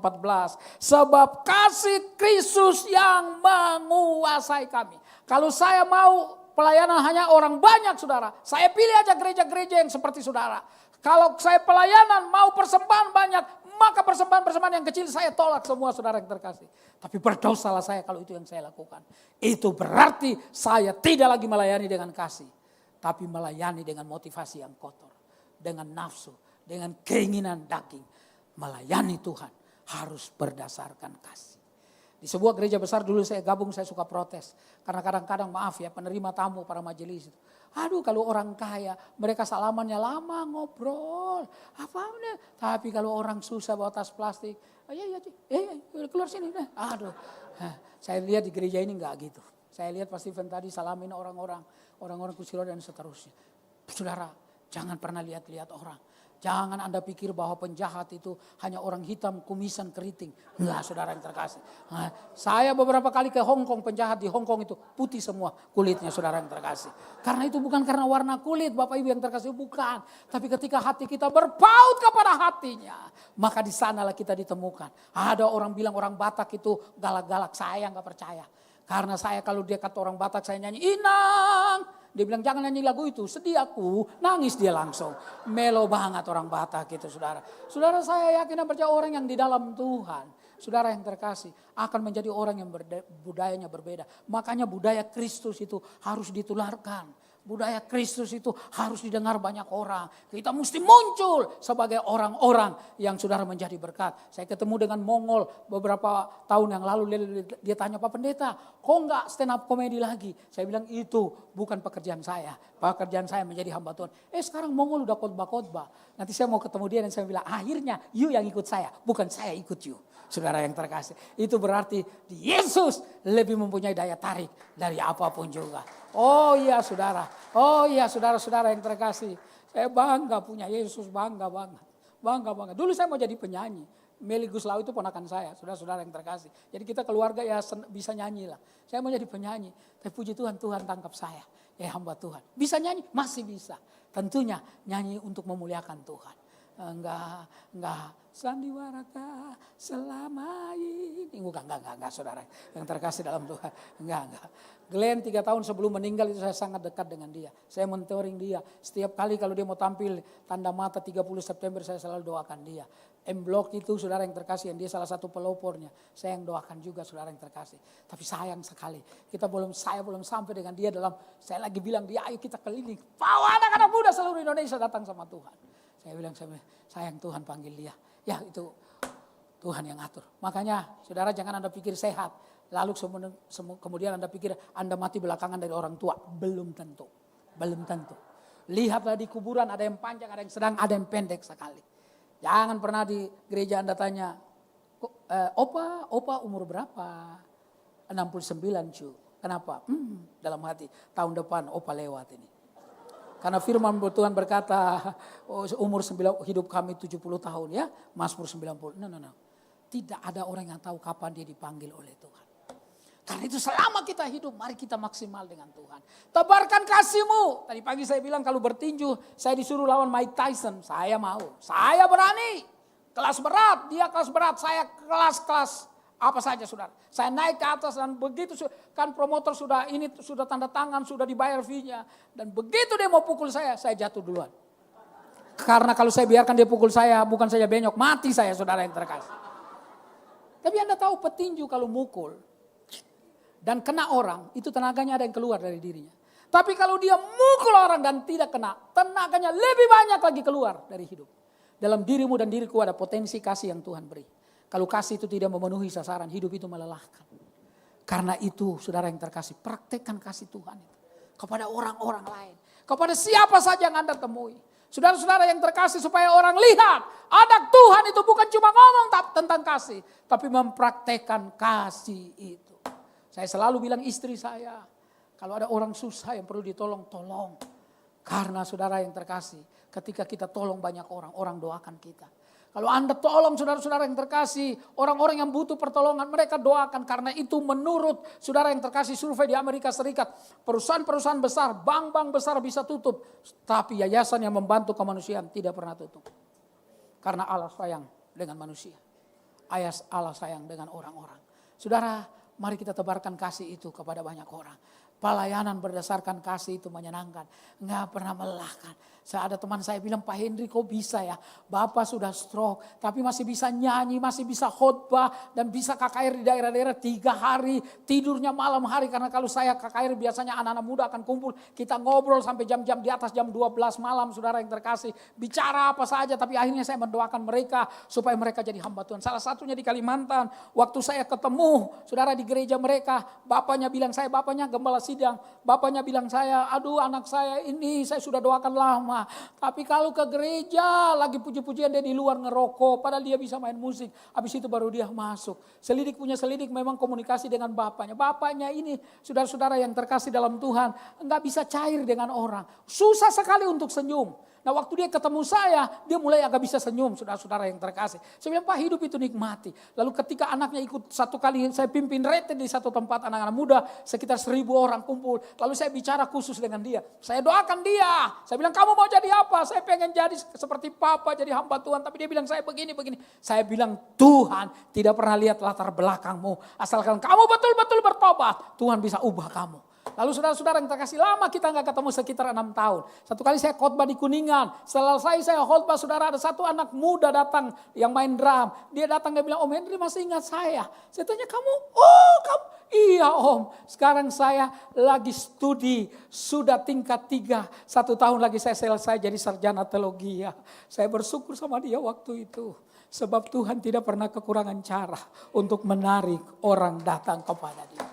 Sebab kasih Kristus yang menguasai kami. Kalau saya mau pelayanan hanya orang banyak saudara, saya pilih aja gereja-gereja yang seperti saudara. Kalau saya pelayanan mau persembahan banyak, maka persembahan-persembahan yang kecil saya tolak semua saudara yang terkasih. Tapi berdosalah saya kalau itu yang saya lakukan. Itu berarti saya tidak lagi melayani dengan kasih. Tapi melayani dengan motivasi yang kotor. Dengan nafsu, dengan keinginan daging. Melayani Tuhan harus berdasarkan kasih. Di sebuah gereja besar dulu saya gabung, saya suka protes. Karena kadang-kadang maaf ya penerima tamu para majelis itu. Aduh kalau orang kaya mereka salamannya lama ngobrol. Apanya? Tapi kalau orang susah bawa tas plastik. Keluar sini. Aduh. Saya lihat di gereja ini enggak gitu. Saya lihat Pak Steven tadi salamin orang-orang kursi roda dan seterusnya. Saudara jangan pernah lihat-lihat orang. Jangan Anda pikir bahwa penjahat itu hanya orang hitam, kumisan, keriting. Enggak saudara yang terkasih. Nah, saya beberapa kali ke Hong Kong, penjahat di Hong Kong itu putih semua kulitnya saudara yang terkasih. Karena itu bukan karena warna kulit Bapak Ibu yang terkasih, bukan. Tapi ketika hati kita berpaut kepada hatinya, maka di sanalah kita ditemukan. Ada orang bilang orang Batak itu galak-galak, saya nggak percaya. Karena saya kalau dia kata orang Batak saya nyanyi, Inang, Dia bilang jangan nyanyi lagu itu, sedih aku, nangis dia langsung. Melo banget orang Batak gitu saudara. Saudara saya yakin dan percaya orang yang di dalam Tuhan, saudara yang terkasih, akan menjadi orang yang budayanya berbeda. Makanya budaya Kristus itu harus ditularkan. Budaya Kristus itu harus didengar banyak orang. Kita mesti muncul sebagai orang-orang yang saudara menjadi berkat. Saya ketemu dengan Mongol beberapa tahun yang lalu. Dia tanya, Pak Pendeta, kok enggak stand up comedy lagi? Saya bilang itu bukan pekerjaan saya. Pekerjaan saya menjadi hamba Tuhan. Sekarang Mongol udah khotbah-khotbah. Nanti saya mau ketemu dia dan saya bilang, akhirnya you yang ikut saya, bukan saya ikut you. Saudara yang terkasih, itu berarti Yesus lebih mempunyai daya tarik dari apapun juga. Oh iya saudara-saudara yang terkasih. Saya bangga punya Yesus, bangga banget. Bangga. Dulu saya mau jadi penyanyi. Meli Guslau itu ponakan saya, saudara-saudara yang terkasih. Jadi kita keluarga ya bisa nyanyi lah. Saya mau jadi penyanyi, tapi puji Tuhan, Tuhan tangkap saya. Ya hamba Tuhan. Bisa nyanyi? Masih bisa. Tentunya nyanyi untuk memuliakan Tuhan. Enggak sandiwaraka selama ini. Enggak saudara yang terkasih dalam Tuhan. Enggak. Glenn 3 tahun sebelum meninggal itu saya sangat dekat dengan dia. Saya mentoring dia. Setiap kali kalau dia mau tampil tanda mata 30 September saya selalu doakan dia. M-Block itu saudara yang terkasih, yang dia salah satu pelopornya. Saya yang doakan juga saudara yang terkasih. Tapi sayang sekali, saya belum sampai dengan dia saya lagi bilang dia ayo kita keliling. Bawa anak-anak muda seluruh Indonesia datang sama Tuhan. Saya bilang sayang Tuhan panggil dia. Ya itu Tuhan yang atur. Makanya saudara jangan Anda pikir sehat. Lalu kemudian Anda pikir Anda mati belakangan dari orang tua. Belum tentu. Lihatlah di kuburan ada yang panjang, ada yang sedang, ada yang pendek sekali. Jangan pernah di gereja Anda tanya, Opa umur berapa? 69 cu. Kenapa? Dalam hati tahun depan Opa lewat ini. Karena firman Tuhan berkata umur hidup kami 70 tahun ya. Mazmur 90. No. Tidak ada orang yang tahu kapan dia dipanggil oleh Tuhan. Karena itu selama kita hidup mari kita maksimal dengan Tuhan. Tebarkan kasih-Mu. Tadi pagi saya bilang kalau bertinju saya disuruh lawan Mike Tyson. Saya mau. Saya berani. Kelas berat. Dia kelas berat. Saya kelas apa saja saudara. Saya naik ke atas dan begitu kan promotor sudah tanda tangan, sudah dibayar fee-nya. Dan begitu dia mau pukul saya jatuh duluan. Karena kalau saya biarkan dia pukul saya, bukan saja benyok, mati saya saudara yang terkasih. Tapi Anda tahu petinju kalau mukul dan kena orang, itu tenaganya ada yang keluar dari dirinya. Tapi kalau dia mukul orang dan tidak kena, tenaganya lebih banyak lagi keluar dari hidup. Dalam dirimu dan diriku ada potensi kasih yang Tuhan beri. Kalau kasih itu tidak memenuhi sasaran, hidup itu melelahkan. Karena itu saudara yang terkasih, praktekkan kasih Tuhan itu kepada orang-orang lain. Kepada siapa saja yang Anda temui. Saudara-saudara yang terkasih supaya orang lihat anak Tuhan itu bukan cuma ngomong tentang kasih. Tapi mempraktekkan kasih itu. Saya selalu bilang istri saya, kalau ada orang susah yang perlu ditolong, tolong. Karena saudara yang terkasih, ketika kita tolong banyak orang, orang doakan kita. Kalau Anda tolong saudara-saudara yang terkasih, orang-orang yang butuh pertolongan mereka doakan. Karena itu menurut saudara yang terkasih survei di Amerika Serikat, perusahaan-perusahaan besar, bank-bank besar bisa tutup. Tapi yayasan yang membantu kemanusiaan tidak pernah tutup. Karena Allah sayang dengan manusia. Allah sayang dengan orang-orang. Saudara, mari kita tebarkan kasih itu kepada banyak orang. Pelayanan berdasarkan kasih itu menyenangkan. Enggak pernah melelahkan. Ada teman saya bilang, Pak Henry kok bisa ya? Bapak sudah stroke, tapi masih bisa nyanyi, masih bisa khotbah. Dan bisa KKR di daerah-daerah 3 hari. Tidurnya malam hari. Karena kalau saya KKR biasanya anak-anak muda akan kumpul. Kita ngobrol sampai jam-jam di atas jam 12 malam saudara yang terkasih. Bicara apa saja, tapi akhirnya saya mendoakan mereka. Supaya mereka jadi hamba Tuhan. Salah satunya di Kalimantan. Waktu saya ketemu saudara di gereja mereka. Bapaknya bilang bapaknya gembala sidang. Bapaknya bilang aduh anak saya ini saya sudah doakan lama. Tapi kalau ke gereja lagi puji-pujian dia di luar ngerokok. Padahal dia bisa main musik. Habis itu baru dia masuk. Selidik punya selidik memang komunikasi dengan bapaknya. Bapaknya ini saudara-saudara yang terkasih dalam Tuhan. Enggak bisa cair dengan orang. Susah sekali untuk senyum. Nah waktu dia ketemu saya, dia mulai agak bisa senyum saudara-saudara yang terkasih. Saya bilang Pak hidup itu nikmati. Lalu ketika anaknya ikut satu kali saya pimpin retret di satu tempat anak-anak muda. Sekitar 1.000 orang kumpul. Lalu saya bicara khusus dengan dia. Saya doakan dia. Saya bilang kamu mau jadi apa? Saya pengen jadi seperti papa jadi hamba Tuhan. Tapi dia bilang saya begini. Saya bilang Tuhan tidak pernah lihat latar belakangmu. Asalkan kamu betul-betul bertobat. Tuhan bisa ubah kamu. Lalu saudara-saudara yang terkasih, lama kita nggak ketemu sekitar 6 tahun. Satu kali saya khotbah di Kuningan. Selesai saya khotbah, saudara, ada satu anak muda datang yang main drum. Dia datang, dia bilang, Om Henry masih ingat saya. Saya tanya, kamu? Oh, kamu? Iya Om, sekarang saya lagi studi, sudah tingkat 3. 1 tahun lagi saya selesai jadi sarjana teologi. Saya bersyukur sama dia waktu itu. Sebab Tuhan tidak pernah kekurangan cara untuk menarik orang datang kepada dia.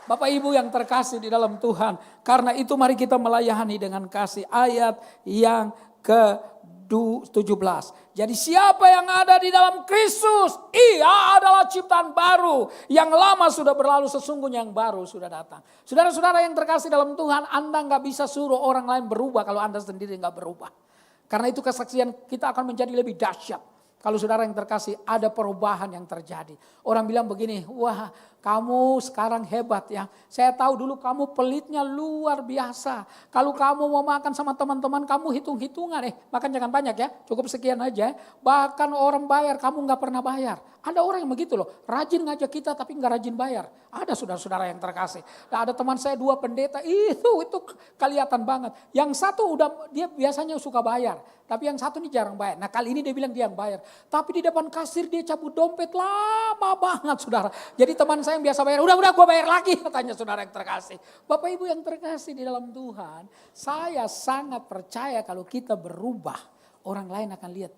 Bapak Ibu yang terkasih di dalam Tuhan. Karena itu mari kita melayani dengan kasih. Ayat yang ke-17. Jadi siapa yang ada di dalam Kristus, ia adalah ciptaan baru. Yang lama sudah berlalu, sesungguhnya yang baru sudah datang. Saudara-saudara yang terkasih dalam Tuhan, Anda gak bisa suruh orang lain berubah kalau Anda sendiri gak berubah. Karena itu kesaksian kita akan menjadi lebih dahsyat. Kalau saudara yang terkasih ada perubahan yang terjadi. Orang bilang begini, wah kamu sekarang hebat ya. Saya tahu dulu kamu pelitnya luar biasa. Kalau kamu mau makan sama teman-teman kamu hitung-hitungan. Makan jangan banyak ya, cukup sekian aja. Bahkan orang bayar kamu gak pernah bayar. Ada orang yang begitu loh, rajin ngajak kita tapi gak rajin bayar. Ada saudara-saudara yang terkasih. Nah, ada teman saya 2 pendeta, itu kelihatan banget. Yang satu dia biasanya suka bayar. Tapi yang satu ini jarang bayar. Nah kali ini dia bilang dia yang bayar. Tapi di depan kasir dia cabut dompet lama banget saudara. Jadi teman saya yang biasa bayar, udah gue bayar lagi katanya saudara yang terkasih. Bapak Ibu yang terkasih di dalam Tuhan. Saya sangat percaya kalau kita berubah. Orang lain akan lihat,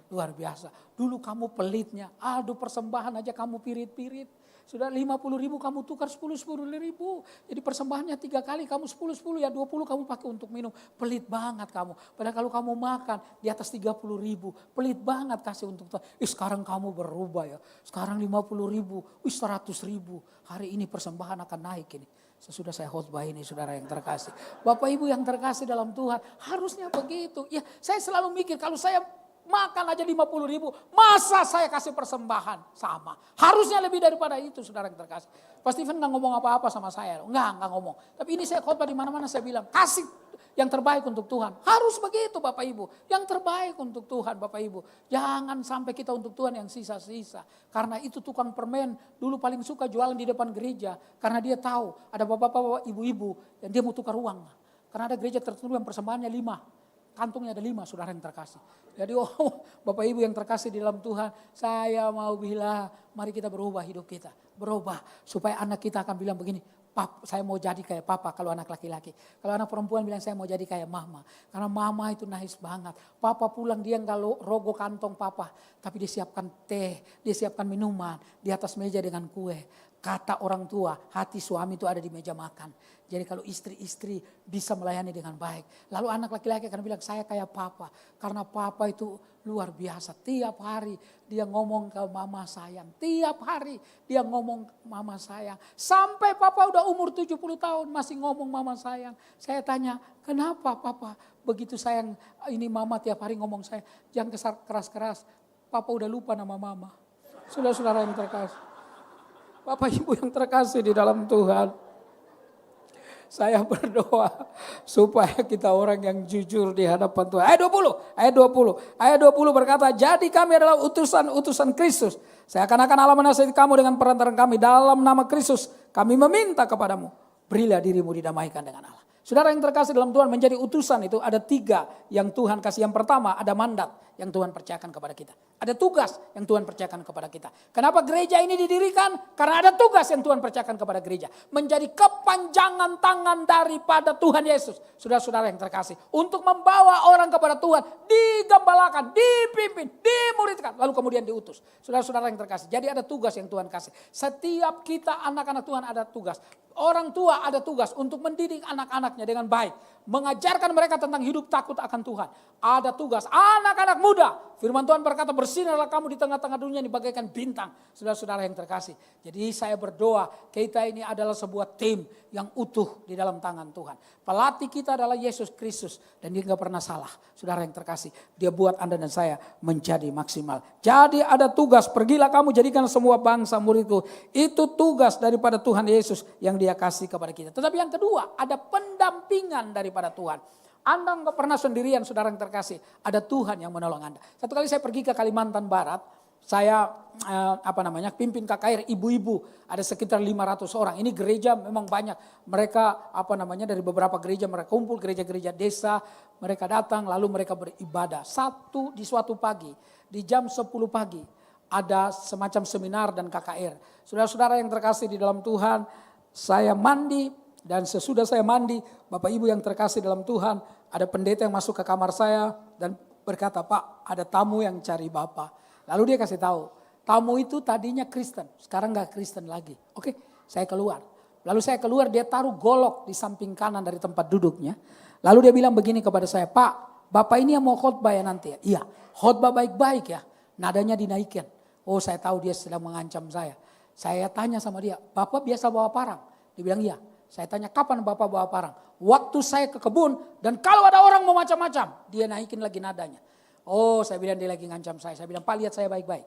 luar biasa. Dulu kamu pelitnya, aduh persembahan aja kamu pirit-pirit. Sudah 50.000 kamu tukar 10.000. Jadi persembahannya 3 kali kamu 10 ya 20 kamu pakai untuk minum. Pelit banget kamu. Padahal kalau kamu makan di atas 30.000 pelit banget kasih untuk Tuhan. Sekarang kamu berubah ya. Sekarang 50.000, 100.000. Hari ini persembahan akan naik ini. Sesudah saya khotbah ini saudara yang terkasih. Bapak Ibu yang terkasih dalam Tuhan harusnya begitu. Ya saya selalu mikir kalau saya makan aja 50.000, masa saya kasih persembahan sama. Harusnya lebih daripada itu saudara yang terkasih. Pak Steven gak ngomong apa-apa sama saya. Enggak ngomong. Tapi ini saya khotbah di mana-mana saya bilang, kasih yang terbaik untuk Tuhan. Harus begitu Bapak Ibu. Yang terbaik untuk Tuhan Bapak Ibu. Jangan sampai kita untuk Tuhan yang sisa-sisa. Karena itu tukang permen dulu paling suka jualan di depan gereja. Karena dia tahu ada bapak-bapak, ibu-ibu yang dia mau tukar uang. Karena ada gereja tertentu yang persembahannya 5. Kantongnya ada 5 saudara yang terkasih. Jadi Bapak Ibu yang terkasih di dalam Tuhan. Saya mau bilang mari kita berubah hidup kita. Berubah supaya anak kita akan bilang begini. Pap, saya mau jadi kayak papa kalau anak laki-laki. Kalau anak perempuan bilang saya mau jadi kayak mama. Karena mama itu nice banget. Papa pulang dia nggak rogoh kantong papa. Tapi dia siapkan teh, dia siapkan minuman. Di atas meja dengan kue. Kata orang tua, hati suami itu ada di meja makan. Jadi kalau istri-istri bisa melayani dengan baik. Lalu anak laki-laki akan bilang saya kayak papa. Karena papa itu luar biasa. Tiap hari dia ngomong ke mama sayang. Tiap hari dia ngomong mama sayang. Sampai papa udah umur 70 tahun masih ngomong mama sayang. Saya tanya kenapa papa begitu sayang ini mama tiap hari ngomong sayang. Jangan keras-keras. Papa udah lupa nama mama. Saudara-saudara yang terkasih. Bapak Ibu yang terkasih di dalam Tuhan. Saya berdoa supaya kita orang yang jujur di hadapan Tuhan. Ayat 20 berkata, jadi kami adalah utusan Kristus. Saya akan Allah menasihati kamu dengan perantaran kami dalam nama Kristus. Kami meminta kepadamu, berilah dirimu didamaikan dengan Allah. Saudara yang terkasih dalam Tuhan, menjadi utusan itu ada 3 yang Tuhan kasih. Yang pertama ada mandat yang Tuhan percayakan kepada kita. Ada tugas yang Tuhan percayakan kepada kita. Kenapa gereja ini didirikan? Karena ada tugas yang Tuhan percayakan kepada gereja. Menjadi kepanjangan tangan daripada Tuhan Yesus. Saudara-saudara yang terkasih. Untuk membawa orang kepada Tuhan. Digembalakan, dipimpin, dimuridkan. Lalu kemudian diutus. Saudara-saudara yang terkasih. Jadi ada tugas yang Tuhan kasih. Setiap kita anak-anak Tuhan ada tugas. Orang tua ada tugas untuk mendidik anak-anaknya dengan baik. Mengajarkan mereka tentang hidup takut akan Tuhan. Ada tugas anak-anak muda. Firman Tuhan berkata bersinarlah kamu di tengah-tengah dunia ini bagaikan bintang. Saudara-saudara yang terkasih. Jadi saya berdoa kita ini adalah sebuah tim yang utuh di dalam tangan Tuhan. Pelatih kita adalah Yesus Kristus. Dan dia gak pernah salah. Saudara yang terkasih. Dia buat Anda dan saya menjadi maksimal. Jadi ada tugas. Pergilah kamu jadikan semua bangsa muridku. Itu tugas daripada Tuhan Yesus yang dia kasih kepada kita. Tetapi yang kedua ada pendampingan daripada Tuhan. Anda nggak pernah sendirian saudara yang terkasih. Ada Tuhan yang menolong Anda. Satu kali saya pergi ke Kalimantan Barat. saya pimpin KKR ibu-ibu, ada sekitar 500 orang. Ini gereja memang banyak. Mereka dari beberapa gereja mereka kumpul, gereja-gereja desa, mereka datang lalu mereka beribadah. Di suatu pagi, di jam 10 pagi ada semacam seminar dan KKR. Saudara-saudara yang terkasih di dalam Tuhan, saya mandi dan sesudah saya mandi, Bapak Ibu yang terkasih dalam Tuhan, ada pendeta yang masuk ke kamar saya dan berkata, "Pak, ada tamu yang cari Bapak." Lalu dia kasih tahu, tamu itu tadinya Kristen, sekarang gak Kristen lagi. Oke, saya keluar. Lalu saya keluar, dia taruh golok di samping kanan dari tempat duduknya. Lalu dia bilang begini kepada saya, "Pak, Bapak ini yang mau khotbah ya nanti ya?" "Iya, khotbah baik-baik ya, nadanya dinaikkan." Oh, saya tahu dia sedang mengancam saya. Saya tanya sama dia, "Bapak biasa bawa parang?" Dia bilang, "Iya." Saya tanya, "Kapan Bapak bawa parang?" "Waktu saya ke kebun dan kalau ada orang mau macam-macam, dia naikin lagi nadanya." Oh, saya bilang dia lagi ngancam saya. Saya bilang, "Pak, lihat saya baik-baik.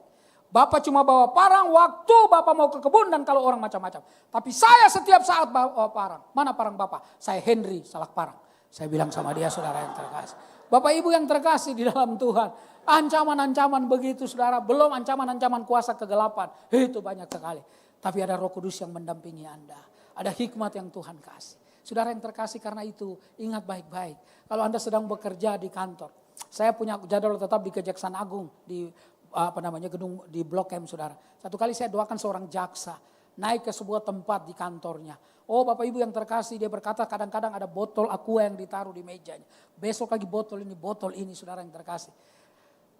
Bapak cuma bawa parang waktu Bapak mau ke kebun dan kalau orang macam-macam. Tapi saya setiap saat bawa parang. Mana parang Bapak?" "Saya Henry, salah parang." Saya bilang sama dia, saudara yang terkasih. Bapak Ibu yang terkasih di dalam Tuhan. Ancaman-ancaman begitu saudara. Belum ancaman-ancaman kuasa kegelapan. Itu banyak sekali. Tapi ada Roh Kudus yang mendampingi Anda. Ada hikmat yang Tuhan kasih. Saudara yang terkasih, karena itu ingat baik-baik. Kalau Anda sedang bekerja di kantor. Saya punya jadwal tetap di Kejaksaan Agung di gedung di Blok M, saudara. Satu kali saya doakan seorang jaksa naik ke sebuah tempat di kantornya. Oh, Bapak Ibu yang terkasih, dia berkata kadang-kadang ada botol aqua yang ditaruh di mejanya. Besok lagi botol ini, saudara yang terkasih.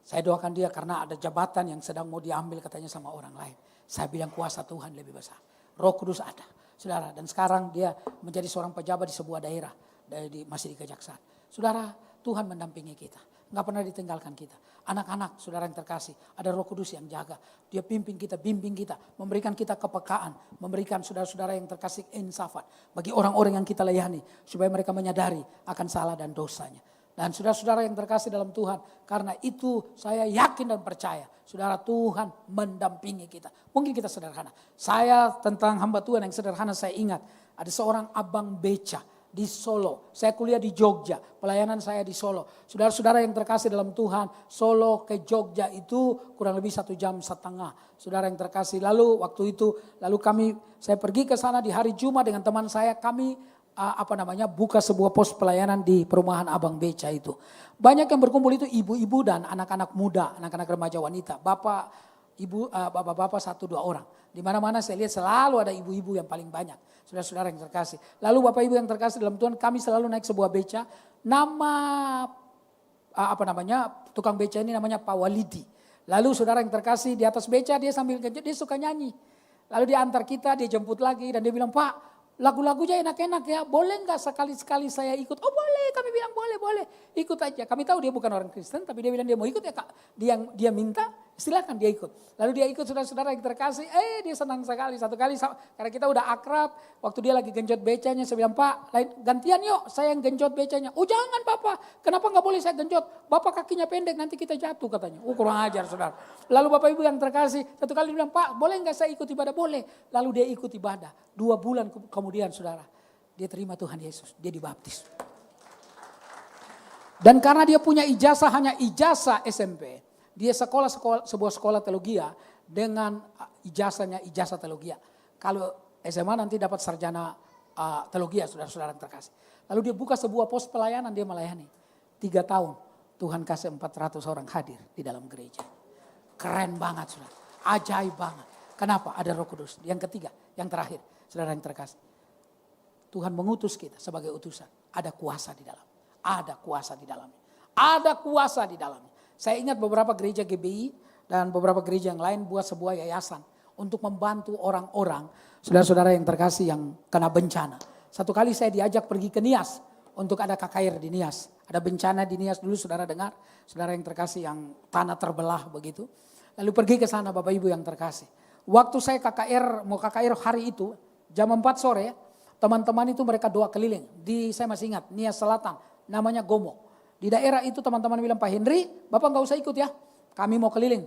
Saya doakan dia karena ada jabatan yang sedang mau diambil katanya sama orang lain. Saya bilang kuasa Tuhan lebih besar. Roh Kudus ada, saudara. Dan sekarang dia menjadi seorang pejabat di sebuah daerah, masih di Kejaksaan. Saudara, Tuhan mendampingi kita. Enggak pernah ditinggalkan kita. Anak-anak, saudara yang terkasih, ada Roh Kudus yang jaga. Dia pimpin kita, bimbing kita, memberikan kita kepekaan, memberikan saudara-saudara yang terkasih insafat bagi orang-orang yang kita layani supaya mereka menyadari akan salah dan dosanya. Dan saudara-saudara yang terkasih dalam Tuhan, karena itu saya yakin dan percaya, saudara, Tuhan mendampingi kita. Mungkin kita sederhana. Saya tentang hamba Tuhan yang sederhana, saya ingat ada seorang abang beca di Solo. Saya kuliah di Jogja, pelayanan saya di Solo. Saudara-saudara yang terkasih dalam Tuhan, Solo ke Jogja itu kurang lebih 1,5 jam. Saudara yang terkasih, lalu saya pergi ke sana di hari Jumat dengan teman saya, kami buka sebuah pos pelayanan di perumahan Abang Beca itu. Banyak yang berkumpul itu ibu-ibu dan anak-anak muda, anak-anak remaja wanita, bapak-bapak 1-2 orang. Di mana-mana saya lihat selalu ada ibu-ibu yang paling banyak. Saudara-saudara yang terkasih. Lalu Bapak Ibu yang terkasih dalam Tuhan, kami selalu naik sebuah beca. Tukang beca ini namanya Pak Walidi. Lalu saudara yang terkasih di atas beca dia sambil genjot, dia suka nyanyi. Lalu dia antar kita, dia jemput lagi dan dia bilang, "Pak, lagu-lagunya enak-enak ya, boleh nggak sekali-sekali saya ikut?" "Oh boleh," kami bilang, boleh, ikut aja. Kami tahu dia bukan orang Kristen, tapi dia bilang dia mau ikut ya Kak. Dia minta, silakan dia ikut. Lalu dia ikut, saudara-saudara yang terkasih, dia senang sekali. Satu kali, karena kita udah akrab, waktu dia lagi genjot becanya, saya bilang, "Pak, gantian yuk, saya yang genjot becanya." "Oh jangan Bapak, kenapa nggak boleh saya genjot? Bapak kakinya pendek, nanti kita jatuh," katanya. Kurang ajar saudara. Lalu Bapak Ibu yang terkasih, satu kali dia bilang, "Pak, boleh nggak saya ikut ibadah?" "Boleh." Lalu dia ikut ibadah. 2 bulan kemudian saudara, dia terima Tuhan Yesus, dia dibaptis. Dan karena dia punya ijazah, hanya ijazah SMP, dia sebuah sekolah teologi dengan ijazah teologi. Kalau SMA nanti dapat sarjana teologi, saudara-saudara yang terkasih. Lalu dia buka sebuah pos pelayanan, dia melayani. 3 tahun, Tuhan kasih 400 orang hadir di dalam gereja. Keren banget saudara, ajaib banget. Kenapa? Ada Roh Kudus. Yang ketiga, yang terakhir, saudara yang terkasih. Tuhan mengutus kita sebagai utusan. Ada kuasa di dalam. Ada kuasa di dalamnya. Ada kuasa di dalamnya. Saya ingat beberapa gereja GBI dan beberapa gereja yang lain buat sebuah yayasan untuk membantu orang-orang, saudara-saudara yang terkasih yang kena bencana. Satu kali saya diajak pergi ke Nias untuk ada KKR di Nias. Ada bencana di Nias dulu, saudara dengar, saudara yang terkasih, yang tanah terbelah begitu. Lalu pergi ke sana Bapak Ibu yang terkasih. Waktu saya mau KKR hari itu, jam 4 sore, teman-teman itu mereka doa keliling. Saya masih ingat, Nias Selatan, namanya Gomo. Di daerah itu teman-teman bilang, "Pak Henry, Bapak gak usah ikut ya. Kami mau keliling,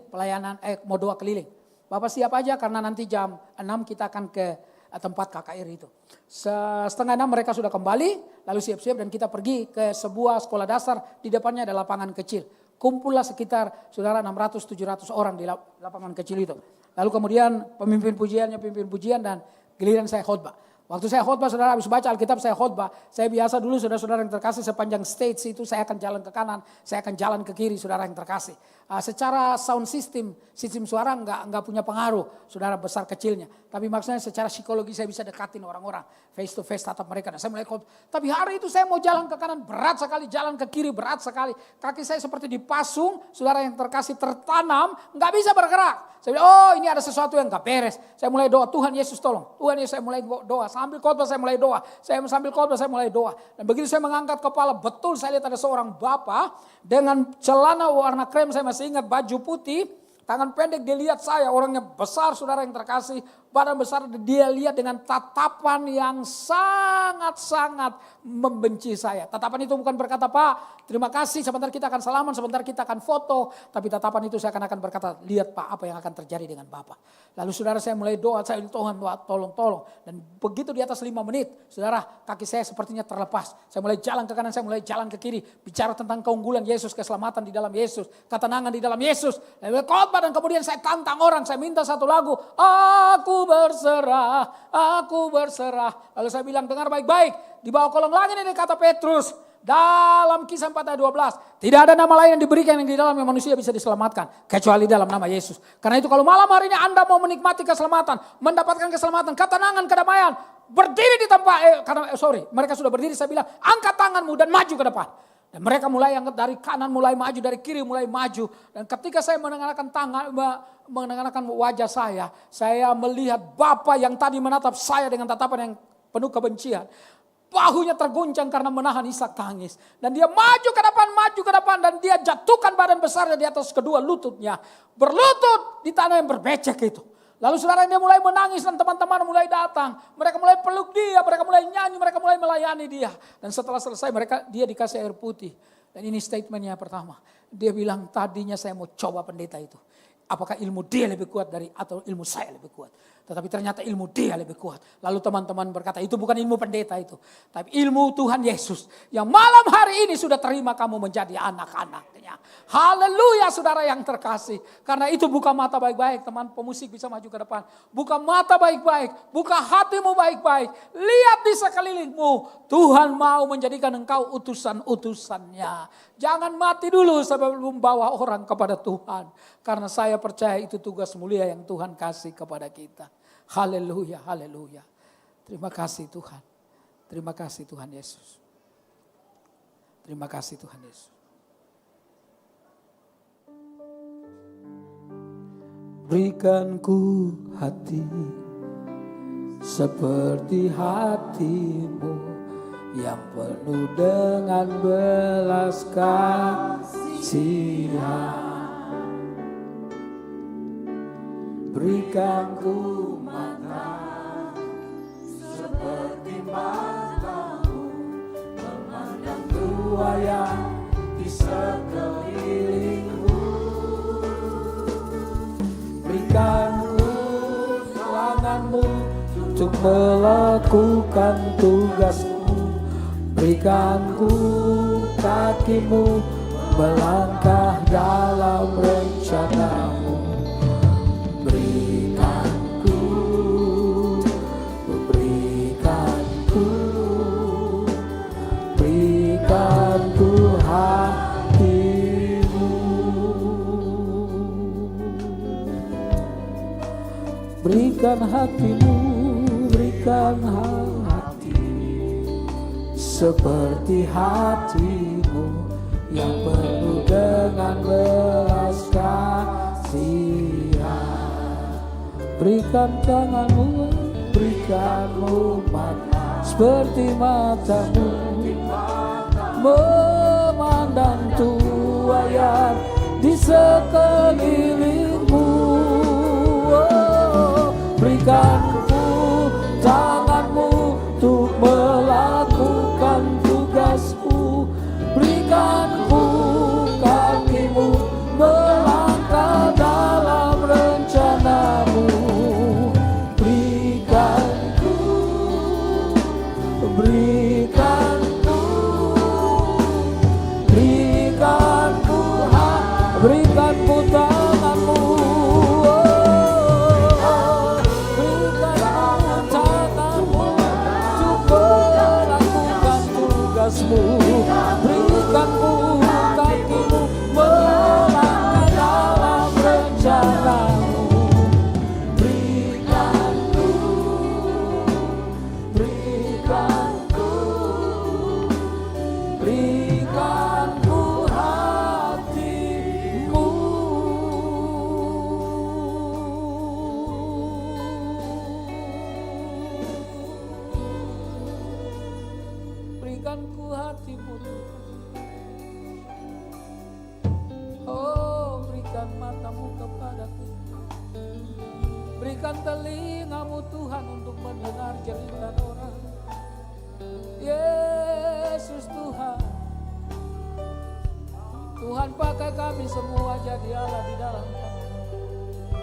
mau doa keliling. Bapak siap aja karena nanti jam 6 kita akan ke tempat KKR itu." Setengah 6 mereka sudah kembali, lalu siap-siap dan kita pergi ke sebuah sekolah dasar, di depannya ada lapangan kecil. Kumpullah sekitar saudara 600-700 orang di lapangan kecil itu. Lalu kemudian pemimpin pujian dan giliran saya khotbah. Waktu saya khotbah, saudara habis baca Alkitab saya khotbah. Saya biasa dulu saudara-saudara yang terkasih sepanjang stage itu saya akan jalan ke kanan, saya akan jalan ke kiri saudara yang terkasih. Secara sound system suara enggak punya pengaruh saudara besar kecilnya. Tapi maksudnya secara psikologi saya bisa dekatin orang-orang. Face to face tatap mereka. Dan saya mulai khotbah. Tapi hari itu saya mau jalan ke kanan berat sekali, jalan ke kiri berat sekali. Kaki saya seperti dipasung, saudara yang terkasih tertanam, enggak bisa bergerak. Saya bilang, oh ini ada sesuatu yang enggak beres. Saya mulai doa, Tuhan Yesus tolong. Tuhan Yesus, saya mulai doa. Sambil khotbah saya mulai doa. Sambil khotbah saya mulai doa. Dan begitu saya mengangkat kepala, betul saya lihat ada seorang bapak dengan celana warna krem, saya masih ingat baju putih, tangan pendek, dia lihat saya, orangnya besar saudara yang terkasih, badan besar, dia lihat dengan tatapan yang sangat-sangat membenci saya. Tatapan itu bukan berkata, Pak terima kasih, sebentar kita akan salaman, sebentar kita akan foto. Tapi tatapan itu saya akan berkata, lihat Pak apa yang akan terjadi dengan Bapak. Lalu saudara saya mulai doa, saya Tuhan tolong. Dan begitu di atas 5 menit, saudara kaki saya sepertinya terlepas. Saya mulai jalan ke kanan, saya mulai jalan ke kiri. Bicara tentang keunggulan Yesus, keselamatan di dalam Yesus, ketenangan di dalam Yesus. Lalu khotbah dan kemudian saya tantang orang, saya minta satu lagu, Aku berserah. Lalu saya bilang, dengar baik-baik. Di bawah kolong langit ini kata Petrus. Dalam Kisah 4 ayat 12. Tidak ada nama lain yang diberikan yang di dalam yang manusia bisa diselamatkan. Kecuali dalam nama Yesus. Karena itu kalau malam hari ini Anda mau menikmati keselamatan. Mendapatkan keselamatan, ketenangan, kedamaian. Berdiri di tempat, mereka sudah berdiri. Saya bilang, angkat tanganmu dan maju ke depan. Dan mereka mulai angkat dari kanan, mulai maju, dari kiri mulai maju. Dan ketika saya mendengarkan wajah saya melihat Bapa yang tadi menatap saya dengan tatapan yang penuh kebencian. Bahunya terguncang karena menahan isak tangis. Dan dia maju ke depan dan dia jatuhkan badan besarnya di atas kedua lututnya. Berlutut di tanah yang berbecek itu. Lalu saudara dia mulai menangis dan teman-teman mulai datang. Mereka mulai peluk dia, mereka mulai nyanyi, mereka mulai melayani dia. Dan setelah selesai dia dikasih air putih. Dan ini statementnya pertama. Dia bilang tadinya saya mau coba pendeta itu. Apakah ilmu dia lebih kuat atau ilmu saya lebih kuat. Tetapi ternyata ilmu dia lebih kuat. Lalu teman-teman berkata itu bukan ilmu pendeta itu. Tapi ilmu Tuhan Yesus. Yang malam hari ini sudah terima kamu menjadi anak-anaknya. Haleluya saudara yang terkasih. Karena itu buka mata baik-baik. Teman pemusik bisa maju ke depan. Buka mata baik-baik. Buka hatimu baik-baik. Lihat di sekelilingmu. Tuhan mau menjadikan engkau utusan-utusannya. Jangan mati dulu sebelum bawa orang kepada Tuhan. Karena saya percaya itu tugas mulia yang Tuhan kasih kepada kita. Haleluya, haleluya. Terima kasih Tuhan. Terima kasih Tuhan Yesus. Terima kasih Tuhan Yesus. Berikan ku hati seperti hatimu yang penuh dengan belas kasihan. Berikan ku mata seperti matamu memandang tua yang di sekelilingmu. Berikan ku tanganmu untuk melakukan tugasmu. Berikan ku kakimu melangkah dalam rencanamu. Berikan hatimu, berikan hati seperti hatimu yang penuh dengan belas kasihan. Berikan tanganmu, berikanmu mata seperti matamu memandang tua yang di sekelilingmu. Berikan ku tanganmu untuk melakukan tugasmu. Berikan ku kakimu melangkah dalam rencanamu. Berikan ku hati berikan ku hatimu Tuhan. Oh, berikan matamu kepadaku. Berikan telingamu Tuhan untuk mendengar jeritan orang. Yesus Tuhan. Tuhan pakai kami semua jadi Allah di dalam Kau.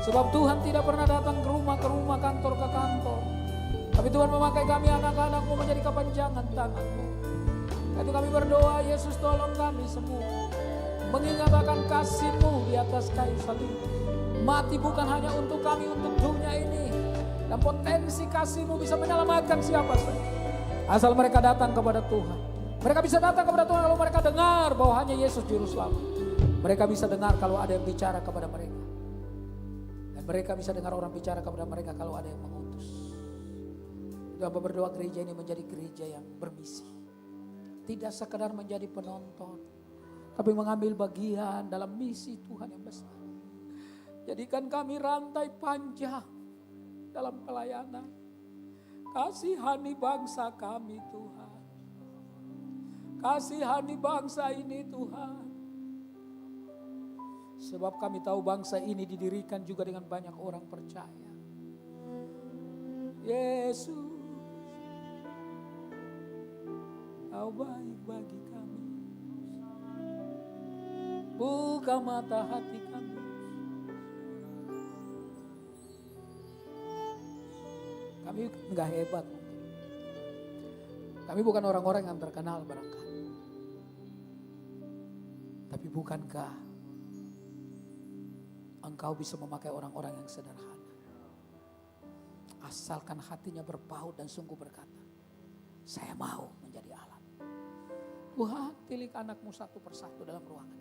Sebab Tuhan tidak pernah datang ke rumah, kantor ke kantor. Tapi Tuhan memakai kami anak-anak-Mu menjadi kepanjangan tangan-Mu. Itu kami berdoa, Yesus tolong kami semua. Mengingat akan kasih-Mu di atas kayu salib. Mati bukan hanya untuk kami, untuk dunia ini. Dan potensi kasih-Mu bisa menyelamatkan siapa saja. Asal mereka datang kepada Tuhan. Mereka bisa datang kepada Tuhan kalau mereka dengar bahwa hanya Yesus Juru Selamat. Mereka bisa dengar kalau ada yang bicara kepada mereka. Dan mereka bisa dengar orang bicara kepada mereka kalau ada yang mengutus. Itu apa berdoa gereja ini menjadi gereja yang bermisi. Tidak sekadar menjadi penonton. Tapi mengambil bagian dalam misi Tuhan yang besar. Jadikan kami rantai panjang dalam pelayanan. Kasihani bangsa kami Tuhan. Kasihani bangsa ini Tuhan. Sebab kami tahu bangsa ini didirikan juga dengan banyak orang percaya. Yesus, Kau baik bagi kami. Buka mata hati kami. Kami enggak hebat. Kami bukan orang-orang yang terkenal barangkali. Tapi bukankah Engkau bisa memakai orang-orang yang sederhana? Asalkan hatinya berpaut dan sungguh berkata, saya mau menjadi alat. Tuhan, pilih anak-Mu satu persatu dalam ruangan.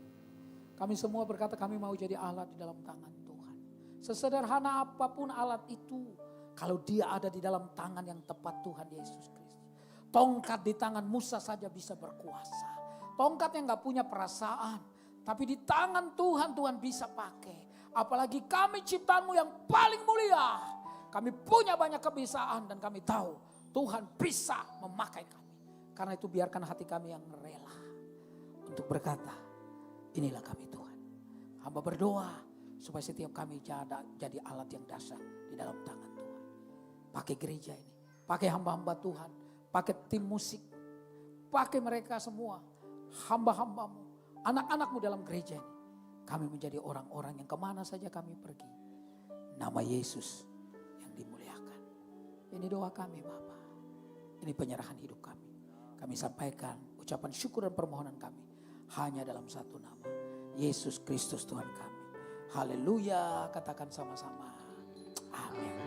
Kami semua berkata kami mau jadi alat di dalam tangan Tuhan. Sesederhana apapun alat itu, kalau dia ada di dalam tangan yang tepat Tuhan Yesus Kristus. Tongkat di tangan Musa saja bisa berkuasa. Tongkat yang gak punya perasaan. Tapi di tangan Tuhan, Tuhan bisa pakai. Apalagi kami ciptaanmu yang paling mulia. Kami punya banyak kebiasaan dan kami tahu Tuhan bisa memakai kami. Karena itu biarkan hati kami yang rela untuk berkata, inilah kami Tuhan. Hamba berdoa supaya setiap kami jadi alat yang dahsyat di dalam tangan Tuhan. Pakai gereja ini, pakai hamba-hamba Tuhan, pakai tim musik, pakai mereka semua, hamba-hambamu, anak-anakmu dalam gereja ini. Kami menjadi orang-orang yang kemana saja kami pergi. Nama Yesus yang dimuliakan. Ini doa kami Bapa. Ini penyerahan hidup kami. Kami sampaikan ucapan syukur dan permohonan kami. Hanya dalam satu nama. Yesus Kristus Tuhan kami. Haleluya, katakan sama-sama. Amin.